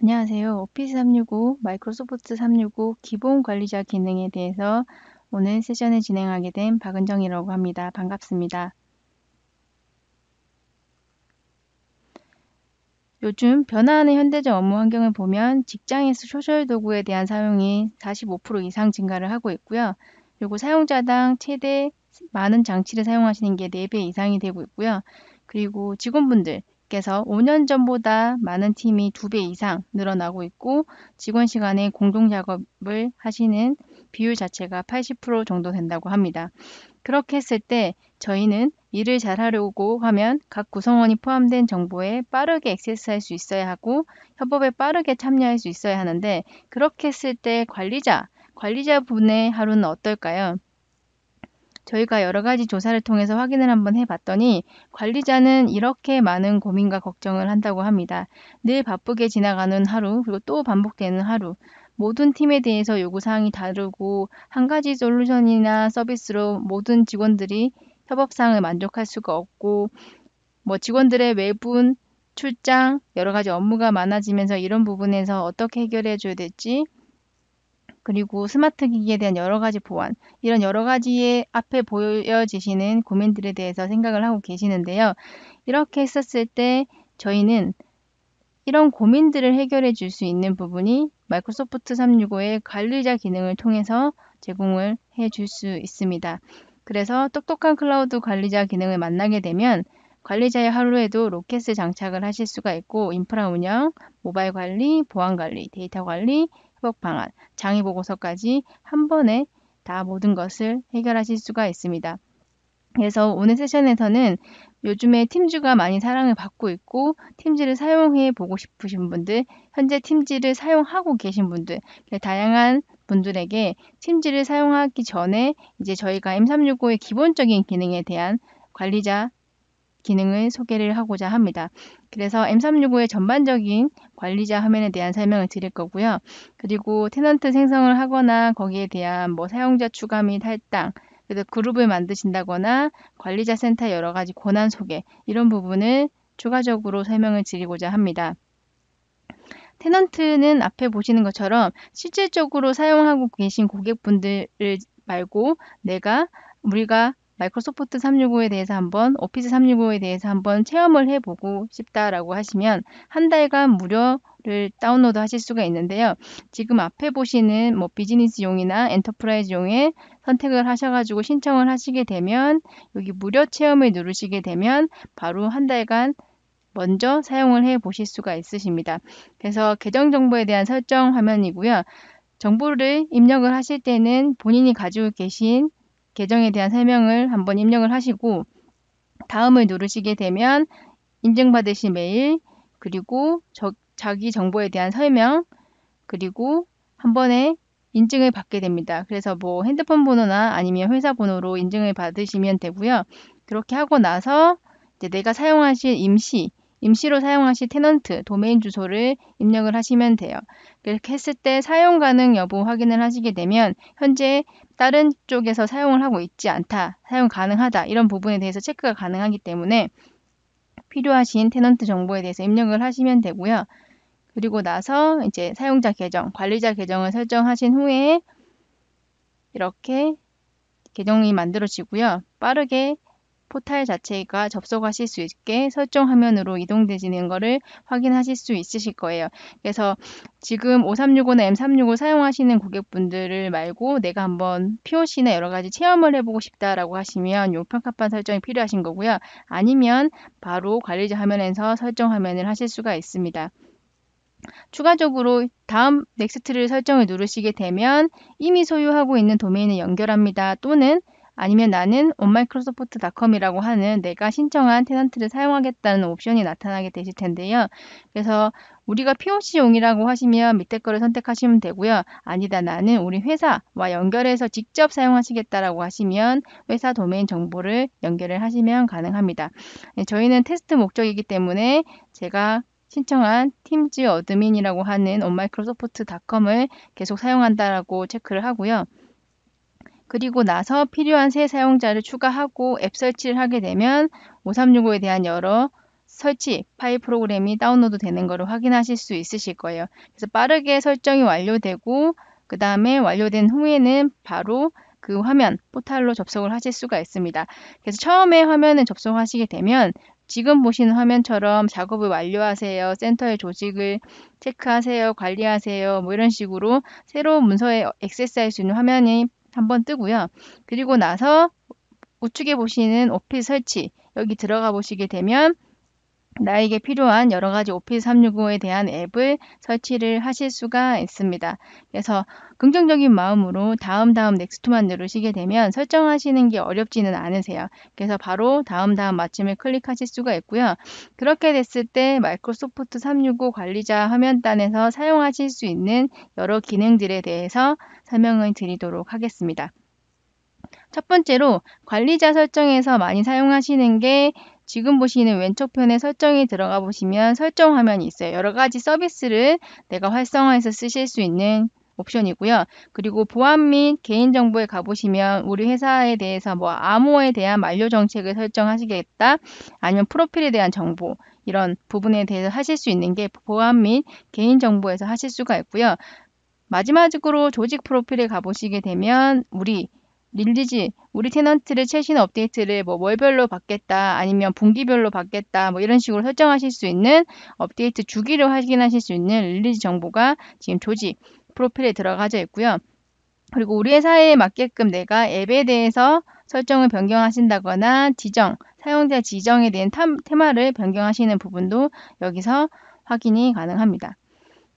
안녕하세요. 오피스 365, 마이크로소프트 365 기본 관리자 기능에 대해서 오늘 세션을 진행하게 된 박은정이라고 합니다. 반갑습니다. 요즘 변화하는 현대적 업무 환경을 보면 직장에서 소셜 도구에 대한 사용이 45% 이상 증가를 하고 있고요. 그리고 사용자당 최대 많은 장치를 사용하시는 게 4배 이상이 되고 있고요. 그리고 직원분들께서 5년 전보다 많은 팀이 2배 이상 늘어나고 있고 직원 시간에 공동 작업을 하시는 비율 자체가 80% 정도 된다고 합니다. 그렇게 했을 때 저희는 일을 잘하려고 하면 각 구성원이 포함된 정보에 빠르게 액세스할 수 있어야 하고 협업에 빠르게 참여할 수 있어야 하는데 그렇게 했을 때 관리자분의 하루는 어떨까요? 저희가 여러 가지 조사를 통해서 확인을 한번 해봤더니 관리자는 이렇게 많은 고민과 걱정을 한다고 합니다. 늘 바쁘게 지나가는 하루, 그리고 또 반복되는 하루. 모든 팀에 대해서 요구사항이 다르고 한 가지 솔루션이나 서비스로 모든 직원들이 협업사항을 만족할 수가 없고 직원들의 외분, 출장, 여러 가지 업무가 많아지면서 이런 부분에서 어떻게 해결해 줘야 될지 그리고 스마트 기기에 대한 여러 가지 보안, 이런 여러 가지의 앞에 보여지시는 고민들에 대해서 생각을 하고 계시는데요. 이렇게 했었을 때 저희는 이런 고민들을 해결해 줄 수 있는 부분이 마이크로소프트 365의 관리자 기능을 통해서 제공을 해 줄 수 있습니다. 그래서 똑똑한 클라우드 관리자 기능을 만나게 되면 관리자의 하루에도 로켓을 장착을 하실 수가 있고 인프라 운영, 모바일 관리, 보안 관리, 데이터 관리, 회복 방안, 장애 보고서까지 한 번에 다 모든 것을 해결하실 수가 있습니다. 그래서 오늘 세션에서는 요즘에 팀즈가 많이 사랑을 받고 있고 팀즈를 사용해 보고 싶으신 분들, 현재 팀즈를 사용하고 계신 분들, 다양한 분들에게 팀즈를 사용하기 전에 이제 저희가 M365의 기본적인 기능에 대한 관리자 기능을 소개를 하고자 합니다. 그래서 M365의 전반적인 관리자 화면에 대한 설명을 드릴 거고요. 그리고 테넌트 생성을 하거나 거기에 대한 사용자 추가 및 할당, 그래서 그룹을 만드신다거나 관리자 센터 여러 가지 권한 소개 이런 부분을 추가적으로 설명을 드리고자 합니다. 테넌트는 앞에 보시는 것처럼 실질적으로 사용하고 계신 고객분들을 말고 우리가 마이크로소프트 365에 대해서 오피스 365에 대해서 한번 체험을 해보고 싶다라고 하시면 한 달간 무료를 다운로드 하실 수가 있는데요. 지금 앞에 보시는 비즈니스용이나 엔터프라이즈용에 선택을 하셔가지고 신청을 하시게 되면 여기 무료 체험을 누르시게 되면 바로 한 달간 먼저 사용을 해 보실 수가 있으십니다. 그래서 계정 정보에 대한 설정 화면이고요. 정보를 입력을 하실 때는 본인이 가지고 계신 계정에 대한 설명을 한번 입력을 하시고 다음을 누르시게 되면 인증받으신 메일 그리고 자기 정보에 대한 설명 그리고 한 번에 인증을 받게 됩니다. 그래서 핸드폰 번호나 아니면 회사 번호로 인증을 받으시면 되고요. 그렇게 하고 나서 이제 내가 사용하실 임시로 사용하실 테넌트, 도메인 주소를 입력을 하시면 돼요. 그렇게 했을 때 사용 가능 여부 확인을 하시게 되면 현재 다른 쪽에서 사용을 하고 있지 않다, 사용 가능하다 이런 부분에 대해서 체크가 가능하기 때문에 필요하신 테넌트 정보에 대해서 입력을 하시면 되고요. 그리고 나서 이제 사용자 계정, 관리자 계정을 설정하신 후에 이렇게 계정이 만들어지고요. 빠르게 포탈 자체가 접속하실 수 있게 설정 화면으로 이동되지는 것을 확인하실 수 있으실 거예요. 그래서 지금 5365나 M365 사용하시는 고객분들을 말고 내가 한번 POC나 여러 가지 체험을 해보고 싶다라고 하시면 요 평가판 설정이 필요하신 거고요. 아니면 바로 관리자 화면에서 설정 화면을 하실 수가 있습니다. 추가적으로 다음 넥스트를 설정을 누르시게 되면 이미 소유하고 있는 도메인을 연결합니다. 또는 아니면 나는 onmicrosoft.com이라고 하는 내가 신청한 테넌트를 사용하겠다는 옵션이 나타나게 되실 텐데요. 그래서 우리가 POC용이라고 하시면 밑에 거를 선택하시면 되고요. 아니다 나는 우리 회사와 연결해서 직접 사용하시겠다라고 하시면 회사 도메인 정보를 연결을 하시면 가능합니다. 저희는 테스트 목적이기 때문에 제가 신청한 팀즈 어드민이라고 하는 onmicrosoft.com을 계속 사용한다라고 체크를 하고요. 그리고 나서 필요한 새 사용자를 추가하고 앱 설치를 하게 되면 5365에 대한 여러 설치 파일 프로그램이 다운로드 되는 것을 확인하실 수 있으실 거예요. 그래서 빠르게 설정이 완료되고 그 다음에 완료된 후에는 바로 그 화면 포탈로 접속을 하실 수가 있습니다. 그래서 처음에 화면을 접속하시게 되면 지금 보시는 화면처럼 작업을 완료하세요. 센터의 조직을 체크하세요. 관리하세요. 뭐 이런 식으로 새로운 문서에 액세스할 수 있는 화면이 한번 뜨고요. 그리고 나서 우측에 보시는 오피스 설치 여기 들어가 보시게 되면 나에게 필요한 여러 가지 오피스 365에 대한 앱을 설치를 하실 수가 있습니다. 그래서 긍정적인 마음으로 다음 넥스트만 누르시게 되면 설정하시는 게 어렵지는 않으세요. 그래서 바로 다음 마침을 클릭하실 수가 있고요. 그렇게 됐을 때 마이크로소프트 365 관리자 화면단에서 사용하실 수 있는 여러 기능들에 대해서 설명을 드리도록 하겠습니다. 첫 번째로 관리자 설정에서 많이 사용하시는 게 지금 보시는 왼쪽 편에 설정이 들어가 보시면 설정 화면이 있어요. 여러 가지 서비스를 내가 활성화해서 쓰실 수 있는 옵션이고요. 그리고 보안 및 개인정보에 가보시면 우리 회사에 대해서 뭐 암호에 대한 만료 정책을 설정하시겠다. 아니면 프로필에 대한 정보 이런 부분에 대해서 하실 수 있는 게 보안 및 개인정보에서 하실 수가 있고요. 마지막으로 조직 프로필에 가보시게 되면 릴리즈, 우리 테넌트를 최신 업데이트를 뭐 월별로 받겠다, 아니면 분기별로 받겠다, 뭐 이런 식으로 설정하실 수 있는 업데이트 주기를 확인하실 수 있는 릴리즈 정보가 지금 조직 프로필에 들어가져 있고요. 그리고 우리 회사에 맞게끔 내가 앱에 대해서 설정을 변경하신다거나 사용자 지정에 대한 테마를 변경하시는 부분도 여기서 확인이 가능합니다.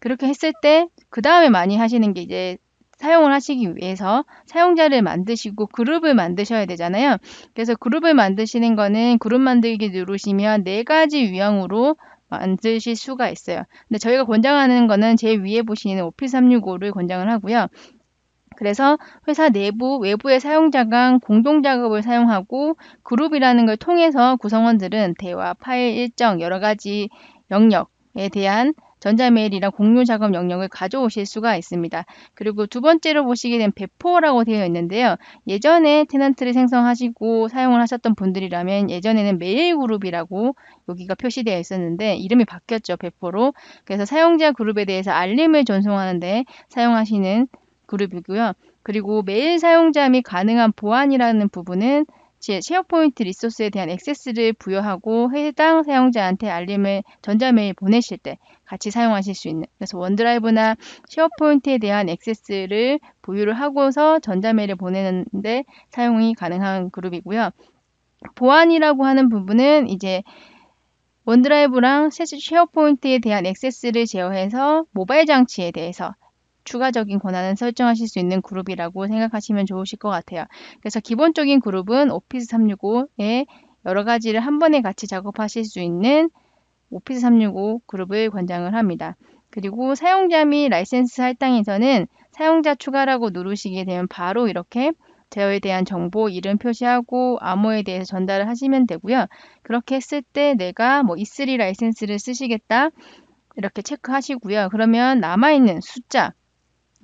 그렇게 했을 때 그 다음에 많이 하시는 게 이제 사용을 하시기 위해서 사용자를 만드시고 그룹을 만드셔야 되잖아요. 그래서 그룹을 만드시는 거는 그룹 만들기 누르시면 4가지 유형으로 만드실 수가 있어요. 근데 저희가 권장하는 거는 제 위에 보시는 오피스 365를 권장을 하고요. 그래서 회사 내부, 외부의 사용자 간 공동 작업을 사용하고 그룹이라는 걸 통해서 구성원들은 대화, 파일 일정, 여러 가지 영역에 대한 전자메일이랑 공유 작업 영역을 가져오실 수가 있습니다. 그리고 두 번째로 보시게 되면 배포라고 되어 있는데요. 예전에 테넌트를 생성하시고 사용을 하셨던 분들이라면 예전에는 메일 그룹이라고 여기가 표시되어 있었는데 이름이 바뀌었죠. 배포로. 그래서 사용자 그룹에 대해서 알림을 전송하는데 사용하시는 그룹이고요. 그리고 메일 사용자 및 가능한 보안이라는 부분은 쉐어포인트 리소스에 대한 액세스를 부여하고 해당 사용자한테 알림을 전자메일 보내실 때 같이 사용하실 수 있는 그래서 원드라이브나 쉐어포인트에 대한 액세스를 보유를 하고서 전자메일을 보내는데 사용이 가능한 그룹이고요. 보안이라고 하는 부분은 이제 원드라이브랑 쉐어포인트에 대한 액세스를 제어해서 모바일 장치에 대해서 추가적인 권한을 설정하실 수 있는 그룹이라고 생각하시면 좋으실 것 같아요. 그래서 기본적인 그룹은 오피스 365에 여러 가지를 한 번에 같이 작업하실 수 있는 오피스 365 그룹을 권장을 합니다. 그리고 사용자 및 라이센스 할당에서는 사용자 추가라고 누르시게 되면 바로 이렇게 제어에 대한 정보 이름 표시하고 암호에 대해서 전달을 하시면 되고요. 그렇게 했을 때 내가 뭐 E3 라이센스를 쓰시겠다 이렇게 체크하시고요. 그러면 남아있는 숫자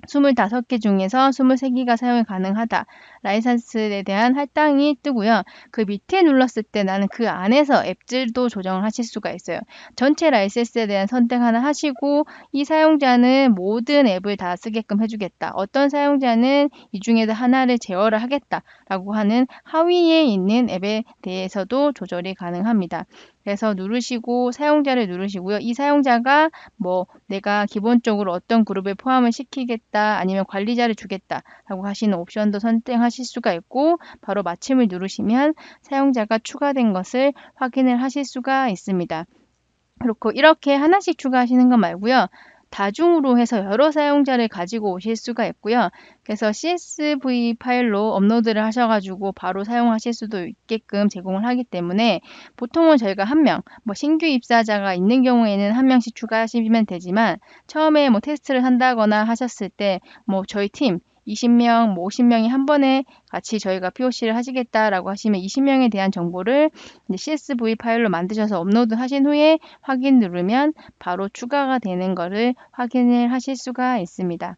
25개 중에서 23개가 사용이 가능하다. 라이선스에 대한 할당이 뜨고요. 그 밑에 눌렀을 때 나는 그 안에서 앱들도 조정을 하실 수가 있어요. 전체 라이선스에 대한 선택 하나 하시고 이 사용자는 모든 앱을 다 쓰게끔 해주겠다. 어떤 사용자는 이 중에서 하나를 제어를 하겠다라고 하는 하위에 있는 앱에 대해서도 조절이 가능합니다. 그래서 사용자를 누르시고요. 이 사용자가 뭐 내가 기본적으로 어떤 그룹에 포함을 시키겠다 아니면 관리자를 주겠다라고 하시는 옵션도 선택하실 수가 있고 바로 마침을 누르시면 사용자가 추가된 것을 확인을 하실 수가 있습니다. 그렇고 이렇게 하나씩 추가하시는 것 말고요. 다중으로 해서 여러 사용자를 가지고 오실 수가 있고요. 그래서 CSV 파일로 업로드를 하셔가지고 바로 사용하실 수도 있게끔 제공을 하기 때문에 보통은 저희가 한 명, 뭐 신규 입사자가 있는 경우에는 한 명씩 추가하시면 되지만 처음에 뭐 테스트를 한다거나 하셨을 때 뭐 저희 팀 20명, 뭐 50명이 한 번에 같이 저희가 POC를 하시겠다라고 하시면 20명에 대한 정보를 이제 CSV 파일로 만드셔서 업로드 하신 후에 확인 누르면 바로 추가가 되는 것을 확인을 하실 수가 있습니다.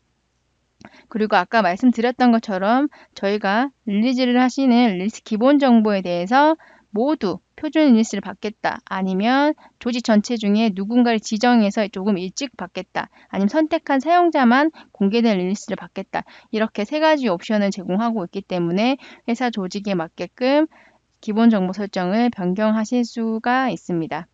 그리고 아까 말씀드렸던 것처럼 저희가 릴리즈를 하시는 리스트 기본 정보에 대해서 모두 표준 리리스를 받겠다. 아니면 조직 전체 중에 누군가를 지정해서 조금 일찍 받겠다. 아니면 선택한 사용자만 공개된 리리스를 받겠다. 이렇게 세 가지 옵션을 제공하고 있기 때문에 회사 조직에 맞게끔 기본 정보 설정을 변경하실 수가 있습니다.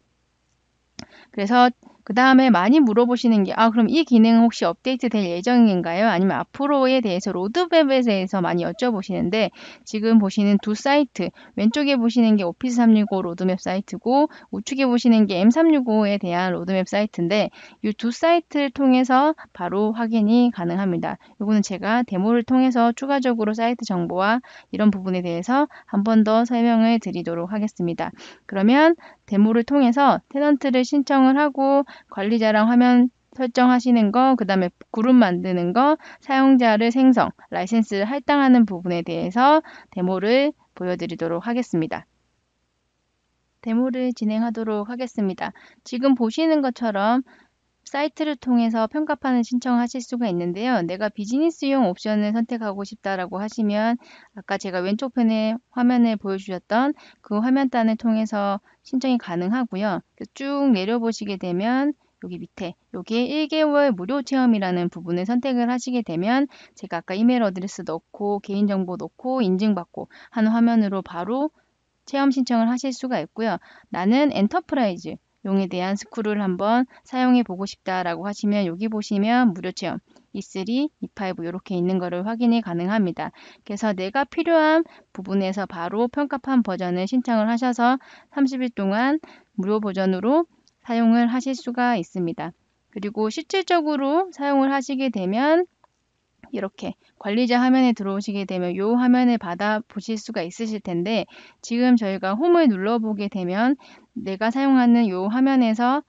그래서 그 다음에 많이 물어보시는 게 그럼 이 기능은 혹시 업데이트 될 예정인가요? 아니면 앞으로에 대해서 로드맵에 대해서 많이 여쭤보시는데 지금 보시는 두 사이트 왼쪽에 보시는 게 오피스 365 로드맵 사이트고 우측에 보시는 게 M365에 대한 로드맵 사이트인데 이 두 사이트를 통해서 바로 확인이 가능합니다. 이거는 제가 데모를 통해서 추가적으로 사이트 정보와 이런 부분에 대해서 한 번 더 설명을 드리도록 하겠습니다. 그러면 데모를 통해서 테넌트를 신청을 하고 관리자랑 화면 설정하시는 거, 그 다음에 그룹 만드는 거, 사용자를 생성, 라이센스를 할당하는 부분에 대해서 데모를 보여드리도록 하겠습니다. 데모를 진행하도록 하겠습니다. 지금 보시는 것처럼 사이트를 통해서 평가판을 신청하실 수가 있는데요. 내가 비즈니스용 옵션을 선택하고 싶다라고 하시면 아까 제가 왼쪽 편에 화면을 보여주셨던 그 화면단을 통해서 신청이 가능하고요. 쭉 내려보시게 되면 여기 밑에 여기에 1개월 무료 체험이라는 부분을 선택을 하시게 되면 제가 아까 이메일 어드레스 넣고 개인정보 넣고 인증받고 하는 화면으로 바로 체험 신청을 하실 수가 있고요. 나는 엔터프라이즈 용에 대한 스크롤을 한번 사용해 보고 싶다라고 하시면 여기 보시면 무료 체험 E3, E5 이렇게 있는 거를 확인이 가능합니다. 그래서 내가 필요한 부분에서 바로 평가판 버전을 신청을 하셔서 30일 동안 무료 버전으로 사용을 하실 수가 있습니다. 그리고 실질적으로 사용을 하시게 되면 이렇게 관리자 화면에 들어오시게 되면 이 화면을 받아 보실 수가 있으실 텐데 지금 저희가 홈을 눌러보게 되면 내가 사용하는 이 화면에서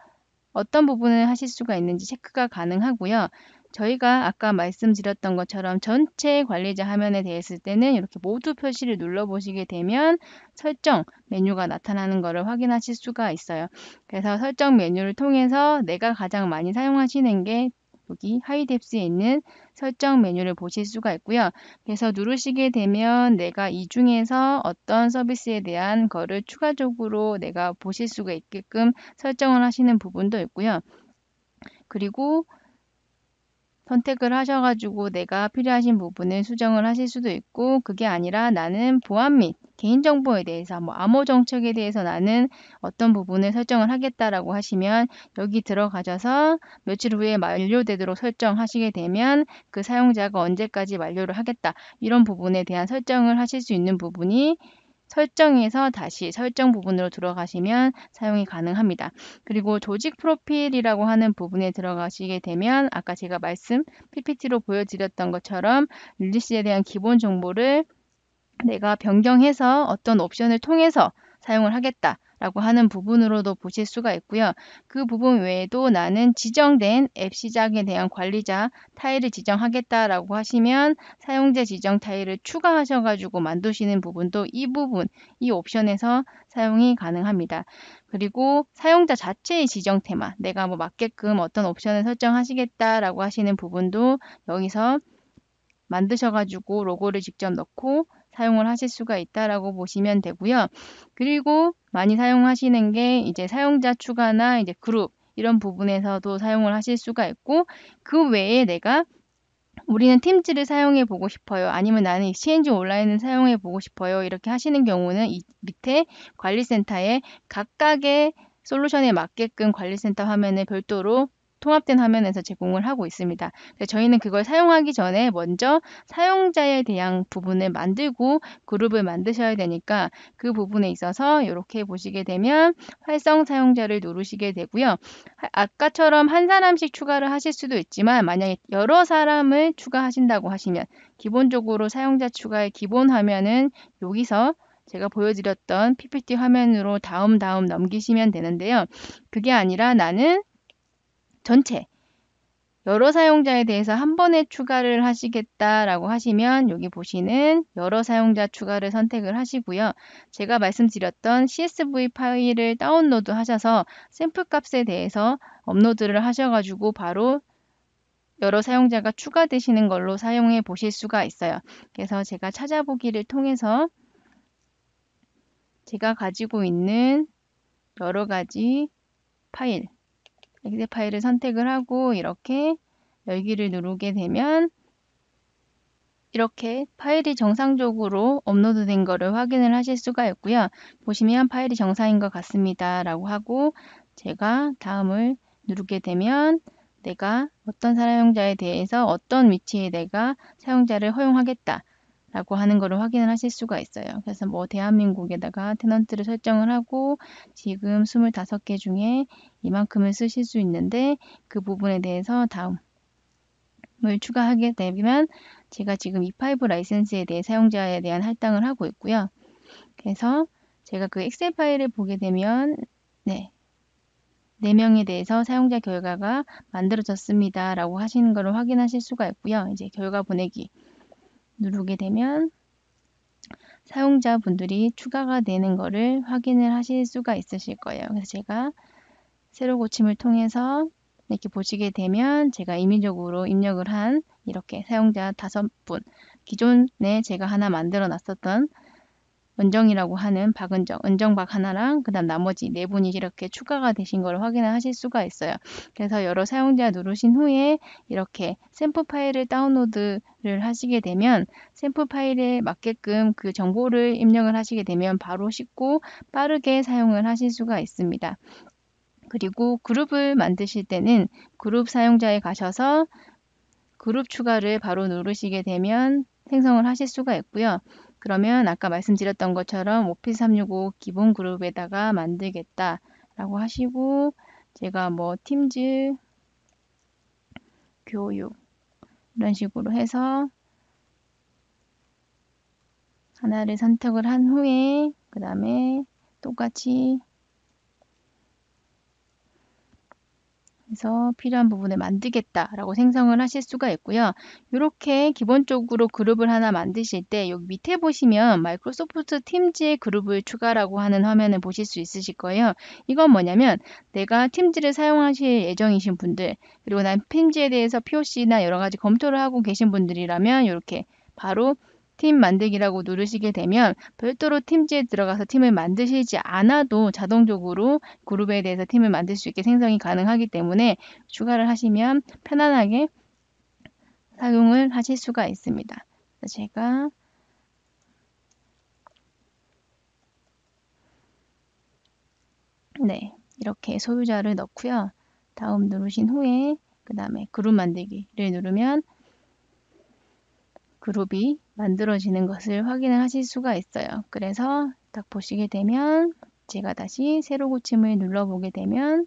어떤 부분을 하실 수가 있는지 체크가 가능하고요. 저희가 아까 말씀드렸던 것처럼 전체 관리자 화면에 대했을 때는 이렇게 모두 표시를 눌러보시게 되면 설정 메뉴가 나타나는 것을 확인하실 수가 있어요. 그래서 설정 메뉴를 통해서 내가 가장 많이 사용하시는 게 여기 하이뎁스에 있는 설정 메뉴를 보실 수가 있고요. 그래서 누르시게 되면 내가 이 중에서 어떤 서비스에 대한 거를 추가적으로 내가 보실 수가 있게끔 설정을 하시는 부분도 있고요. 그리고 선택을 하셔가지고 내가 필요하신 부분을 수정을 하실 수도 있고 그게 아니라 나는 보안 및 개인정보에 대해서 암호 정책에 대해서 나는 어떤 부분을 설정을 하겠다라고 하시면 여기 들어가셔서 며칠 후에 만료되도록 설정하시게 되면 그 사용자가 언제까지 만료를 하겠다 이런 부분에 대한 설정을 하실 수 있는 부분이 설정에서 다시 설정 부분으로 들어가시면 사용이 가능합니다. 그리고 조직 프로필이라고 하는 부분에 들어가시게 되면 아까 제가 PPT로 보여드렸던 것처럼 릴리스에 대한 기본 정보를 내가 변경해서 어떤 옵션을 통해서 사용을 하겠다라고 하는 부분으로도 보실 수가 있고요. 그 부분 외에도 나는 지정된 앱 시작에 대한 관리자 타일을 지정하겠다라고 하시면 사용자 지정 타일을 추가하셔가지고 만드시는 부분도 이 부분, 이 옵션에서 사용이 가능합니다. 그리고 사용자 자체의 지정 테마, 내가 맞게끔 어떤 옵션을 설정하시겠다라고 하시는 부분도 여기서 만드셔가지고 로고를 직접 넣고 사용을 하실 수가 있다라고 보시면 되고요. 그리고 많이 사용하시는 게 이제 사용자 추가나 이제 그룹 이런 부분에서도 사용을 하실 수가 있고 그 외에 내가 우리는 팀즈를 사용해 보고 싶어요. 아니면 나는 익스체인지 온라인을 사용해 보고 싶어요. 이렇게 하시는 경우는 이 밑에 관리센터에 각각의 솔루션에 맞게끔 관리센터 화면을 별도로 통합된 화면에서 제공을 하고 있습니다. 저희는 그걸 사용하기 전에 먼저 사용자에 대한 부분을 만들고 그룹을 만드셔야 되니까 그 부분에 있어서 이렇게 보시게 되면 활성 사용자를 누르시게 되고요. 아까처럼 한 사람씩 추가를 하실 수도 있지만 만약에 여러 사람을 추가하신다고 하시면 기본적으로 사용자 추가의 기본 화면은 여기서 제가 보여드렸던 PPT 화면으로 다음 넘기시면 되는데요. 그게 아니라 나는 전체 여러 사용자에 대해서 한 번에 추가를 하시겠다라고 하시면 여기 보시는 여러 사용자 추가를 선택을 하시고요. 제가 말씀드렸던 CSV 파일을 다운로드 하셔서 샘플 값에 대해서 업로드를 하셔가지고 바로 여러 사용자가 추가되시는 걸로 사용해 보실 수가 있어요. 그래서 제가 찾아보기를 통해서 제가 가지고 있는 여러 가지 파일, 엑셀 파일을 선택을 하고 이렇게 열기를 누르게 되면 이렇게 파일이 정상적으로 업로드된 것을 확인을 하실 수가 있고요. 보시면 파일이 정상인 것 같습니다 라고 하고 제가 다음을 누르게 되면 내가 어떤 사용자에 대해서 어떤 위치에 내가 사용자를 허용하겠다 라고 하는 것을 확인을 하실 수가 있어요. 그래서 뭐 대한민국에다가 테넌트를 설정을 하고 지금 25개 중에 이만큼을 쓰실 수 있는데 그 부분에 대해서 다음을 추가하게 되면 제가 지금 E5 라이센스에 대해 사용자에 대한 할당을 하고 있고요. 그래서 제가 그 엑셀 파일을 보게 되면 4명에 대해서 사용자 결과가 만들어졌습니다 라고 하시는 것을 확인하실 수가 있고요. 이제 결과 보내기 누르게 되면 사용자분들이 추가가 되는 것을 확인을 하실 수가 있으실 거예요. 그래서 제가 새로 고침을 통해서 이렇게 보시게 되면 제가 임의적으로 입력을 한 이렇게 사용자 5분, 기존에 제가 하나 만들어 놨었던 은정이라고 하는 은정박 하나랑 그 다음 나머지 4분이 이렇게 추가가 되신 걸 확인을 하실 수가 있어요. 그래서 여러 사용자 누르신 후에 이렇게 샘플 파일을 다운로드를 하시게 되면 샘플 파일에 맞게끔 그 정보를 입력을 하시게 되면 바로 쉽고 빠르게 사용을 하실 수가 있습니다. 그리고 그룹을 만드실 때는 그룹 사용자에 가셔서 그룹 추가를 바로 누르시게 되면 생성을 하실 수가 있고요. 그러면 아까 말씀드렸던 것처럼 오피스 365 기본 그룹에다가 만들겠다 라고 하시고 제가 뭐 팀즈 교육 이런 식으로 해서 하나를 선택을 한 후에 그 다음에 똑같이 해서 필요한 부분을 만들겠다라고 생성을 하실 수가 있고요. 이렇게 기본적으로 그룹을 하나 만드실 때 여기 밑에 보시면 마이크로소프트 팀즈의 그룹을 추가라고 하는 화면을 보실 수 있으실 거예요. 이건 뭐냐면 내가 팀즈를 사용하실 예정이신 분들 그리고 난 팀즈에 대해서 POC나 여러 가지 검토를 하고 계신 분들이라면 이렇게 바로 팀 만들기라고 누르시게 되면 별도로 팀즈에 들어가서 팀을 만드시지 않아도 자동적으로 그룹에 대해서 팀을 만들 수 있게 생성이 가능하기 때문에 추가를 하시면 편안하게 사용을 하실 수가 있습니다. 제가 이렇게 소유자를 넣고요. 다음 누르신 후에 그 다음에 그룹 만들기를 누르면 그룹이 만들어지는 것을 확인을 하실 수가 있어요. 그래서 딱 보시게 되면 제가 다시 새로 고침을 눌러보게 되면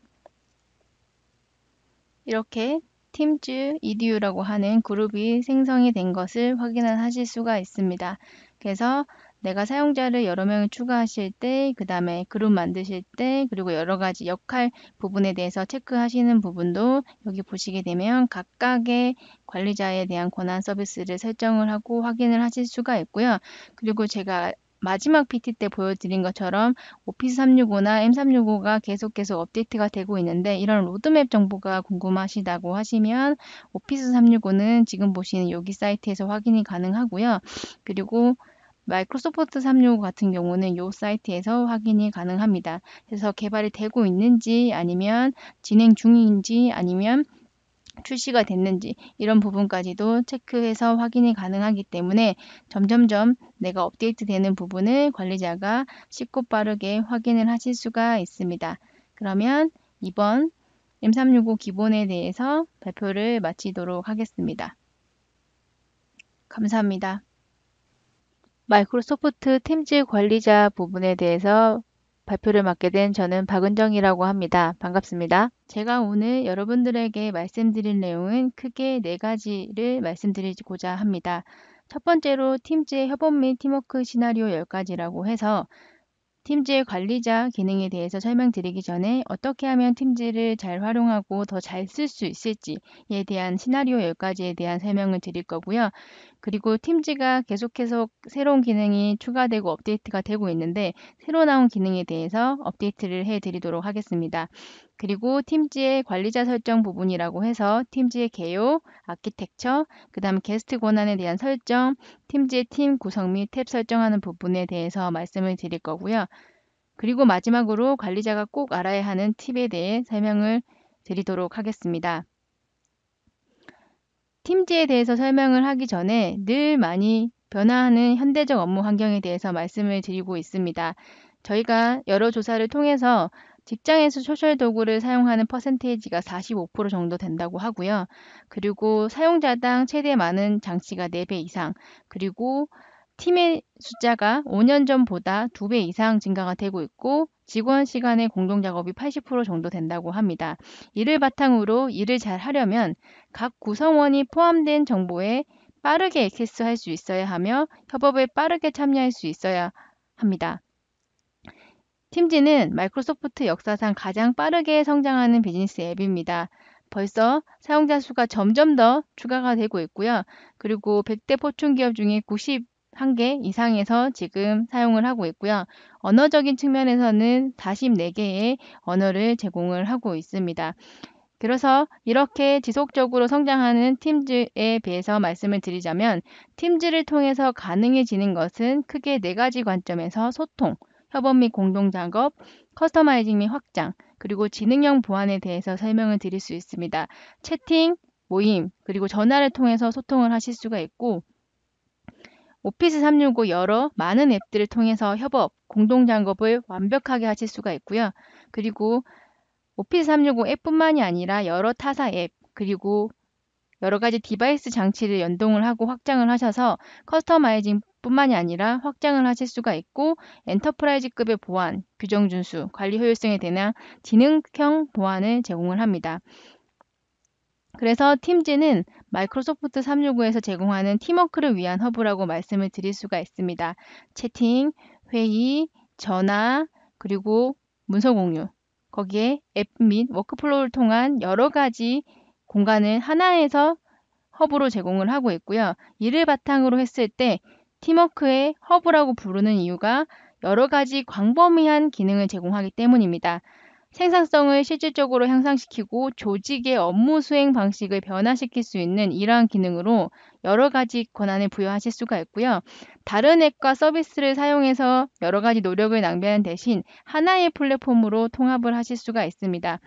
이렇게 팀즈 EDU라고 하는 그룹이 생성이 된 것을 확인을 하실 수가 있습니다. 그래서 내가 사용자를 여러 명을 추가하실 때, 그 다음에 그룹 만드실 때, 그리고 여러 가지 역할 부분에 대해서 체크하시는 부분도 여기 보시게 되면 각각의 관리자에 대한 권한 서비스를 설정을 하고 확인을 하실 수가 있고요. 그리고 제가 마지막 PT 때 보여드린 것처럼 오피스 365나 M365가 계속 업데이트가 되고 있는데 이런 로드맵 정보가 궁금하시다고 하시면 오피스 365는 지금 보시는 여기 사이트에서 확인이 가능하고요. 그리고 마이크로소프트 365 같은 경우는 이 사이트에서 확인이 가능합니다. 그래서 개발이 되고 있는지 아니면 진행 중인지 아니면 출시가 됐는지 이런 부분까지도 체크해서 확인이 가능하기 때문에 점점점 내가 업데이트 되는 부분을 관리자가 쉽고 빠르게 확인을 하실 수가 있습니다. 그러면 이번 M365 기본에 대해서 발표를 마치도록 하겠습니다. 감사합니다. 마이크로소프트 팀즈 관리자 부분에 대해서 발표를 맡게 된 저는 박은정이라고 합니다. 반갑습니다. 제가 오늘 여러분들에게 말씀드릴 내용은 크게 4가지를 말씀드리고자 합니다. 첫 번째로 팀즈의 협업 및 팀워크 시나리오 10가지라고 해서 팀즈의 관리자 기능에 대해서 설명드리기 전에 어떻게 하면 팀즈를 잘 활용하고 더 잘 쓸 수 있을지에 대한 시나리오 10가지에 대한 설명을 드릴 거고요. 그리고 팀즈가 계속해서 새로운 기능이 추가되고 업데이트가 되고 있는데 새로 나온 기능에 대해서 업데이트를 해 드리도록 하겠습니다. 그리고 팀지의 관리자 설정 부분이라고 해서 팀지의 개요, 아키텍처, 그 다음 게스트 권한에 대한 설정, 팀지의 팀 구성 및 탭 설정하는 부분에 대해서 말씀을 드릴 거고요. 그리고 마지막으로 관리자가 꼭 알아야 하는 팁에 대해 설명을 드리도록 하겠습니다. 팀지에 대해서 설명을 하기 전에 늘 많이 변화하는 현대적 업무 환경에 대해서 말씀을 드리고 있습니다. 저희가 여러 조사를 통해서 직장에서 소셜 도구를 사용하는 퍼센테이지가 45% 정도 된다고 하고요. 그리고 사용자당 최대 많은 장치가 4배 이상, 그리고 팀의 숫자가 5년 전보다 2배 이상 증가가 되고 있고 직원 시간의 공동 작업이 80% 정도 된다고 합니다. 이를 바탕으로 일을 잘 하려면 각 구성원이 포함된 정보에 빠르게 액세스할 수 있어야 하며 협업에 빠르게 참여할 수 있어야 합니다. 팀지는 마이크로소프트 역사상 가장 빠르게 성장하는 비즈니스 앱입니다. 벌써 사용자 수가 점점 더 추가가 되고 있고요. 그리고 100대 포춘 기업 중에 91개 이상에서 지금 사용을 하고 있고요. 언어적인 측면에서는 44개의 언어를 제공을 하고 있습니다. 그래서 이렇게 지속적으로 성장하는 팀즈에 비해서 말씀을 드리자면 팀즈를 통해서 가능해지는 것은 크게 4가지 관점에서 소통, 협업 및 공동작업, 커스터마이징 및 확장, 그리고 지능형 보안에 대해서 설명을 드릴 수 있습니다. 채팅, 모임, 그리고 전화를 통해서 소통을 하실 수가 있고 오피스 365 여러 많은 앱들을 통해서 협업, 공동작업을 완벽하게 하실 수가 있고요. 그리고 오피스 365 앱뿐만이 아니라 여러 타사 앱, 그리고 여러 가지 디바이스 장치를 연동을 하고 확장을 하셔서 커스터마이징 뿐만이 아니라 확장을 하실 수가 있고 엔터프라이즈급의 보안, 규정 준수, 관리 효율성에 대한 지능형 보안을 제공을 합니다. 그래서 팀즈는 마이크로소프트 365에서 제공하는 팀워크를 위한 허브라고 말씀을 드릴 수가 있습니다. 채팅, 회의, 전화, 그리고 문서 공유, 거기에 앱 및 워크플로우를 통한 여러 가지 공간을 하나에서 허브로 제공을 하고 있고요. 이를 바탕으로 했을 때 팀워크의 허브라고 부르는 이유가 여러 가지 광범위한 기능을 제공하기 때문입니다. 생산성을 실질적으로 향상시키고 조직의 업무 수행 방식을 변화시킬 수 있는 이러한 기능으로 여러 가지 권한을 부여하실 수가 있고요. 다른 앱과 서비스를 사용해서 여러 가지 노력을 낭비하는 대신 하나의 플랫폼으로 통합을 하실 수가 있습니다.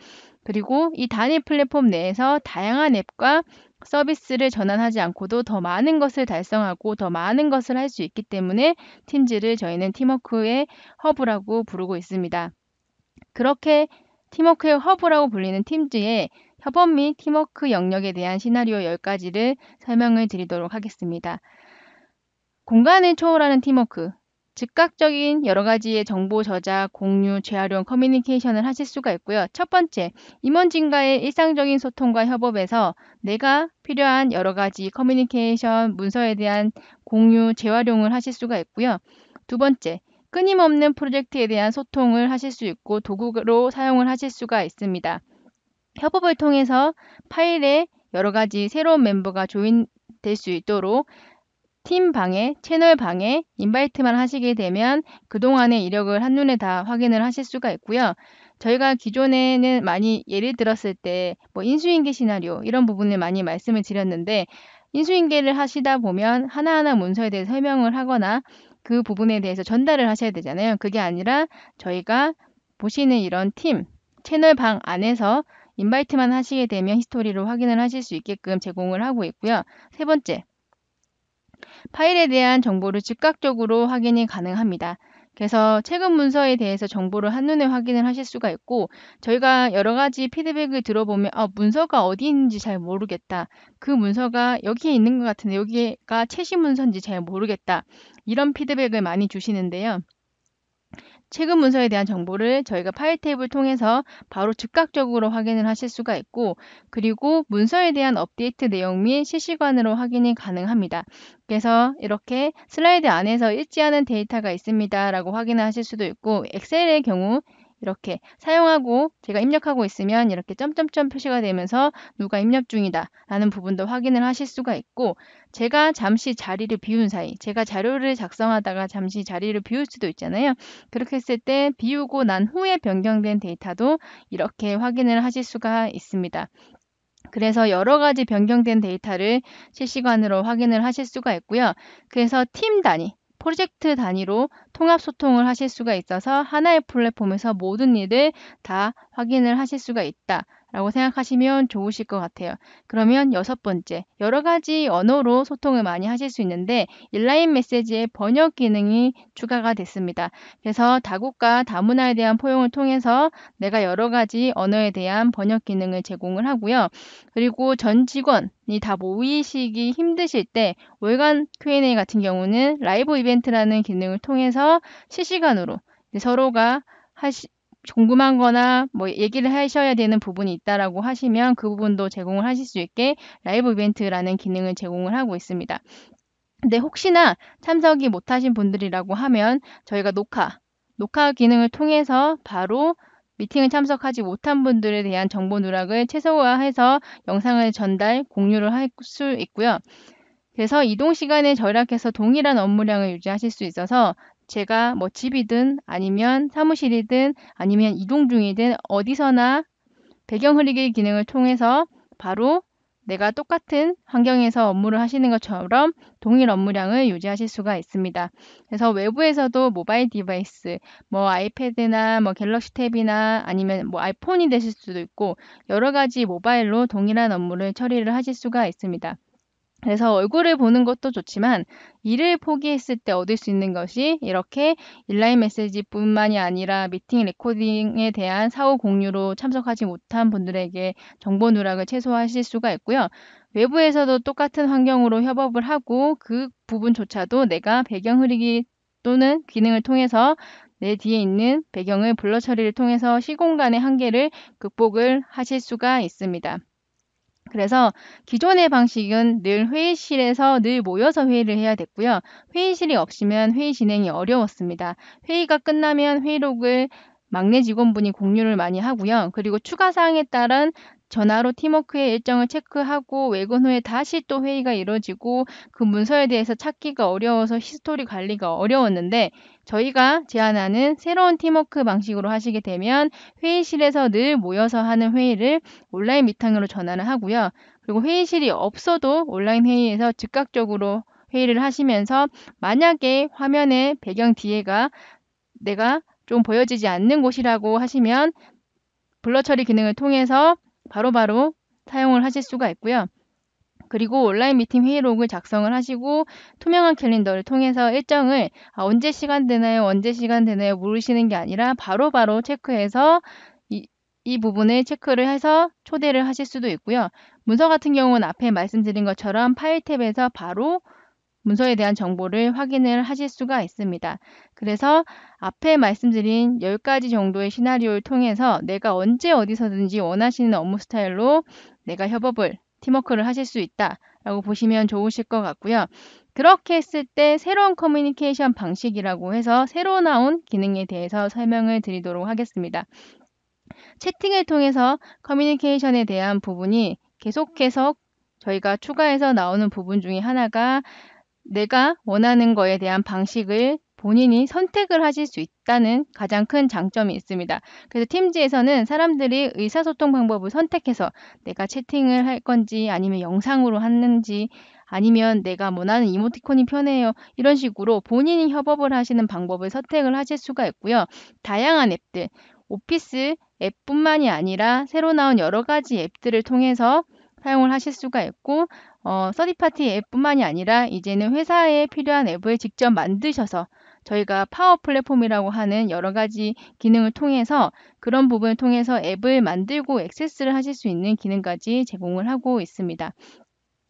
그리고 이 단일 플랫폼 내에서 다양한 앱과 서비스를 전환하지 않고도 더 많은 것을 달성하고 더 많은 것을 할 수 있기 때문에 팀즈를 저희는 팀워크의 허브라고 부르고 있습니다. 그렇게 팀워크의 허브라고 불리는 팀즈의 협업 및 팀워크 영역에 대한 시나리오 10가지를 설명을 드리도록 하겠습니다. 공간을 초월하는 팀워크, 즉각적인 여러 가지의 정보 저장, 공유, 재활용, 커뮤니케이션을 하실 수가 있고요. 첫 번째, 임원진과의 일상적인 소통과 협업에서 내가 필요한 여러 가지 커뮤니케이션, 문서에 대한 공유, 재활용을 하실 수가 있고요. 두 번째, 끊임없는 프로젝트에 대한 소통을 하실 수 있고 도구로 사용을 하실 수가 있습니다. 협업을 통해서 파일에 여러 가지 새로운 멤버가 조인될 수 있도록 팀 방해, 채널 방해, 인바이트만 하시게 되면 그동안의 이력을 한눈에 다 확인을 하실 수가 있고요. 저희가 기존에는 많이 예를 들었을 때 인수인계 시나리오 이런 부분을 많이 말씀을 드렸는데 인수인계를 하시다 보면 하나하나 문서에 대해 설명을 하거나 그 부분에 대해서 전달을 하셔야 되잖아요. 그게 아니라 저희가 보시는 이런 팀, 채널 방 안에서 인바이트만 하시게 되면 히스토리로 확인을 하실 수 있게끔 제공을 하고 있고요. 세 번째, 파일에 대한 정보를 즉각적으로 확인이 가능합니다. 그래서 최근 문서에 대해서 정보를 한눈에 확인을 하실 수가 있고 저희가 여러 가지 피드백을 들어보면 문서가 어디 있는지 잘 모르겠다. 그 문서가 여기에 있는 것 같은데 여기가 최신 문서인지 잘 모르겠다. 이런 피드백을 많이 주시는데요. 최근 문서에 대한 정보를 저희가 파일 탭을 통해서 바로 즉각적으로 확인을 하실 수가 있고 그리고 문서에 대한 업데이트 내용 및 실시간으로 확인이 가능합니다. 그래서 이렇게 슬라이드 안에서 일치하는 데이터가 있습니다 라고 확인하실 수도 있고 엑셀의 경우 이렇게 사용하고 제가 입력하고 있으면 이렇게 점점점 표시가 되면서 누가 입력 중이다 라는 부분도 확인을 하실 수가 있고, 제가 잠시 자리를 비운 사이, 제가 자료를 작성하다가 잠시 자리를 비울 수도 있잖아요. 그렇게 했을 때 비우고 난 후에 변경된 데이터도 이렇게 확인을 하실 수가 있습니다. 그래서 여러 가지 변경된 데이터를 실시간으로 확인을 하실 수가 있고요. 그래서 팀 단위, 프로젝트 단위로 통합 소통을 하실 수가 있어서 하나의 플랫폼에서 모든 일을 다 확인을 하실 수가 있다라고 생각하시면 좋으실 것 같아요. 그러면 6번째, 여러 가지 언어로 소통을 많이 하실 수 있는데 인라인 메시지의 번역 기능이 추가가 됐습니다. 그래서 다국가 다문화에 대한 포용을 통해서 내가 여러 가지 언어에 대한 번역 기능을 제공을 하고요. 그리고 전 직원이 다 모이시기 힘드실 때 월간 Q&A 같은 경우는 라이브 이벤트라는 기능을 통해서 실시간으로 서로가 궁금한 거나 뭐 얘기를 하셔야 되는 부분이 있다라고 하시면 그 부분도 제공을 하실 수 있게 라이브 이벤트라는 기능을 제공을 하고 있습니다. 근데 혹시나 참석이 못하신 분들이라고 하면 저희가 녹화 기능을 통해서 바로 미팅을 참석하지 못한 분들에 대한 정보 누락을 최소화해서 영상을 전달, 공유를 할 수 있고요. 그래서 이동 시간을 절약해서 동일한 업무량을 유지하실 수 있어서 제가 뭐 집이든 아니면 사무실이든 아니면 이동 중이든 어디서나 배경 흐리기 기능을 통해서 바로 내가 똑같은 환경에서 업무를 하시는 것처럼 동일 업무량을 유지하실 수가 있습니다. 그래서 외부에서도 모바일 디바이스, 뭐 아이패드나 뭐 갤럭시 탭이나 아니면 뭐 아이폰이 되실 수도 있고 여러 가지 모바일로 동일한 업무를 처리를 하실 수가 있습니다. 그래서 얼굴을 보는 것도 좋지만 일을 포기했을 때 얻을 수 있는 것이 이렇게 인라인 메시지뿐만이 아니라 미팅 레코딩에 대한 사후 공유로 참석하지 못한 분들에게 정보 누락을 최소화하실 수가 있고요. 외부에서도 똑같은 환경으로 협업을 하고 그 부분조차도 내가 배경 흐리기 또는 기능을 통해서 내 뒤에 있는 배경을 블러 처리를 통해서 시공간의 한계를 극복을 하실 수가 있습니다. 그래서 기존의 방식은 늘 회의실에서 늘 모여서 회의를 해야 됐고요. 회의실이 없으면 회의 진행이 어려웠습니다. 회의가 끝나면 회의록을 막내 직원분이 공유를 많이 하고요. 그리고 추가 사항에 따른 전화로 팀워크의 일정을 체크하고 외근 후에 다시 또 회의가 이루어지고 그 문서에 대해서 찾기가 어려워서 히스토리 관리가 어려웠는데 저희가 제안하는 새로운 팀워크 방식으로 하시게 되면 회의실에서 늘 모여서 하는 회의를 온라인 미팅으로 전환을 하고요. 그리고 회의실이 없어도 온라인 회의에서 즉각적으로 회의를 하시면서 만약에 화면의 배경 뒤에가 내가 좀 보여지지 않는 곳이라고 하시면 블러 처리 기능을 통해서 바로바로 사용을 하실 수가 있고요. 그리고 온라인 미팅 회의록을 작성을 하시고 투명한 캘린더를 통해서 일정을 언제 시간 되나요? 언제 시간 되나요? 물으시는 게 아니라 바로바로 체크해서 이 부분을 체크를 해서 초대를 하실 수도 있고요. 문서 같은 경우는 앞에 말씀드린 것처럼 파일 탭에서 바로 문서에 대한 정보를 확인을 하실 수가 있습니다. 그래서 앞에 말씀드린 10가지 정도의 시나리오를 통해서 내가 언제 어디서든지 원하시는 업무 스타일로 내가 협업을 팀워크를 하실 수 있다라고 보시면 좋으실 것 같고요. 그렇게 했을 때 새로운 커뮤니케이션 방식이라고 해서 새로 나온 기능에 대해서 설명을 드리도록 하겠습니다. 채팅을 통해서 커뮤니케이션에 대한 부분이 계속해서 저희가 추가해서 나오는 부분 중에 하나가 내가 원하는 거에 대한 방식을 본인이 선택을 하실 수 있다는 가장 큰 장점이 있습니다. 그래서 팀즈에서는 사람들이 의사소통 방법을 선택해서 내가 채팅을 할 건지 아니면 영상으로 하는지 아니면 내가 원하는 이모티콘이 편해요. 이런 식으로 본인이 협업을 하시는 방법을 선택을 하실 수가 있고요. 다양한 앱들, 오피스 앱뿐만이 아니라 새로 나온 여러 가지 앱들을 통해서 사용을 하실 수가 있고 서드파티 앱뿐만이 아니라 이제는 회사에 필요한 앱을 직접 만드셔서 저희가 파워 플랫폼이라고 하는 여러 가지 기능을 통해서 그런 부분을 통해서 앱을 만들고 액세스를 하실 수 있는 기능까지 제공을 하고 있습니다.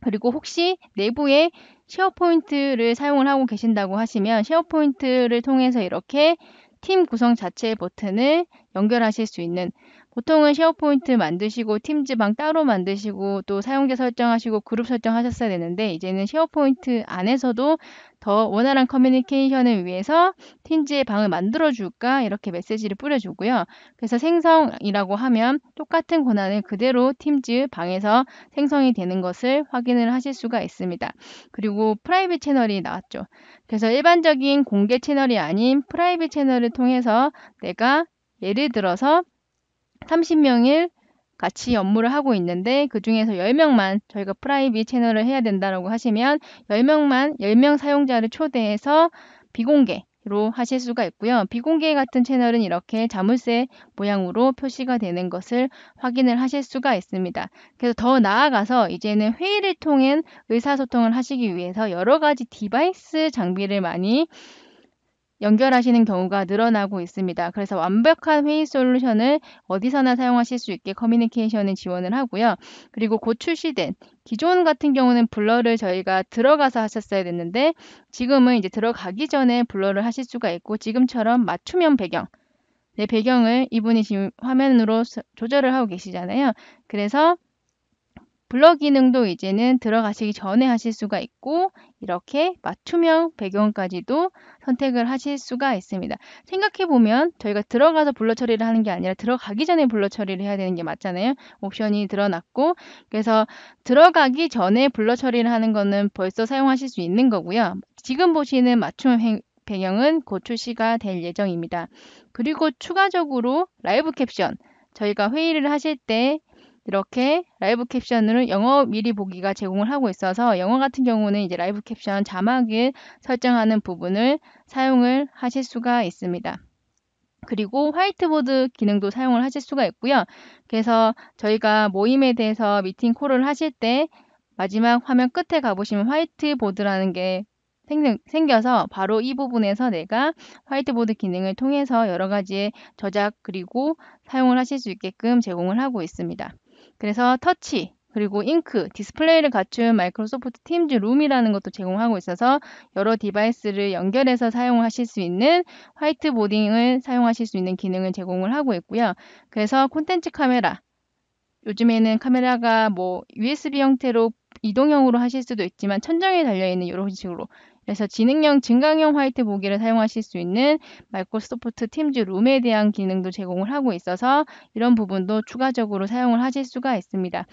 그리고 혹시 내부에 쉐어포인트를 사용을 하고 계신다고 하시면 쉐어포인트를 통해서 이렇게 팀 구성 자체의 버튼을 연결하실 수 있는 보통은 쉐어포인트 만드시고 팀즈 방 따로 만드시고 또 사용자 설정하시고 그룹 설정하셨어야 되는데 이제는 쉐어포인트 안에서도 더 원활한 커뮤니케이션을 위해서 팀즈의 방을 만들어 줄까 이렇게 메시지를 뿌려주고요. 그래서 생성이라고 하면 똑같은 권한을 그대로 팀즈 방에서 생성이 되는 것을 확인을 하실 수가 있습니다. 그리고 프라이빗 채널이 나왔죠. 그래서 일반적인 공개 채널이 아닌 프라이빗 채널을 통해서 내가 예를 들어서 30명일 같이 업무를 하고 있는데 그 중에서 10명만 저희가 프라이빗 채널을 해야 된다고 하시면 10명 사용자를 초대해서 비공개로 하실 수가 있고요. 비공개 같은 채널은 이렇게 자물쇠 모양으로 표시가 되는 것을 확인을 하실 수가 있습니다. 그래서 더 나아가서 이제는 회의를 통한 의사소통을 하시기 위해서 여러 가지 디바이스 장비를 많이 연결하시는 경우가 늘어나고 있습니다. 그래서 완벽한 회의 솔루션을 어디서나 사용하실 수 있게 커뮤니케이션을 지원을 하고요. 그리고 곧 출시된 기존 같은 경우는 블러를 저희가 들어가서 하셨어야 됐는데 지금은 이제 들어가기 전에 블러를 하실 수가 있고 지금처럼 맞춤형 배경 내 배경을 이분이 지금 화면으로 조절을 하고 계시잖아요. 그래서 블러 기능도 이제는 들어가시기 전에 하실 수가 있고 이렇게 맞춤형 배경까지도 선택을 하실 수가 있습니다. 생각해보면 저희가 들어가서 블러 처리를 하는 게 아니라 들어가기 전에 블러 처리를 해야 되는 게 맞잖아요. 옵션이 드러났고 그래서 들어가기 전에 블러 처리를 하는 거는 벌써 사용하실 수 있는 거고요. 지금 보시는 맞춤 배경은 곧 출시가 될 예정입니다. 그리고 추가적으로 라이브 캡션 저희가 회의를 하실 때 이렇게 라이브 캡션으로 영어 미리 보기가 제공을 하고 있어서 영어 같은 경우는 이제 라이브 캡션 자막을 설정하는 부분을 사용을 하실 수가 있습니다. 그리고 화이트보드 기능도 사용을 하실 수가 있고요. 그래서 저희가 모임에 대해서 미팅 콜을 하실 때 마지막 화면 끝에 가보시면 화이트보드라는 게 생겨서 바로 이 부분에서 내가 화이트보드 기능을 통해서 여러 가지의 저작 그리고 사용을 하실 수 있게끔 제공을 하고 있습니다. 그래서 터치 그리고 잉크, 디스플레이를 갖춘 마이크로소프트 팀즈 룸이라는 것도 제공하고 있어서 여러 디바이스를 연결해서 사용하실 수 있는 화이트보딩을 사용하실 수 있는 기능을 제공을 하고 있고요. 그래서 콘텐츠 카메라, 요즘에는 카메라가 뭐 USB 형태로 이동형으로 하실 수도 있지만 천장에 달려있는 이런 식으로 그래서 지능형 증강형 화이트 보기를 사용하실 수 있는 마이크로소프트 팀즈 룸에 대한 기능도 제공을 하고 있어서 이런 부분도 추가적으로 사용을 하실 수가 있습니다.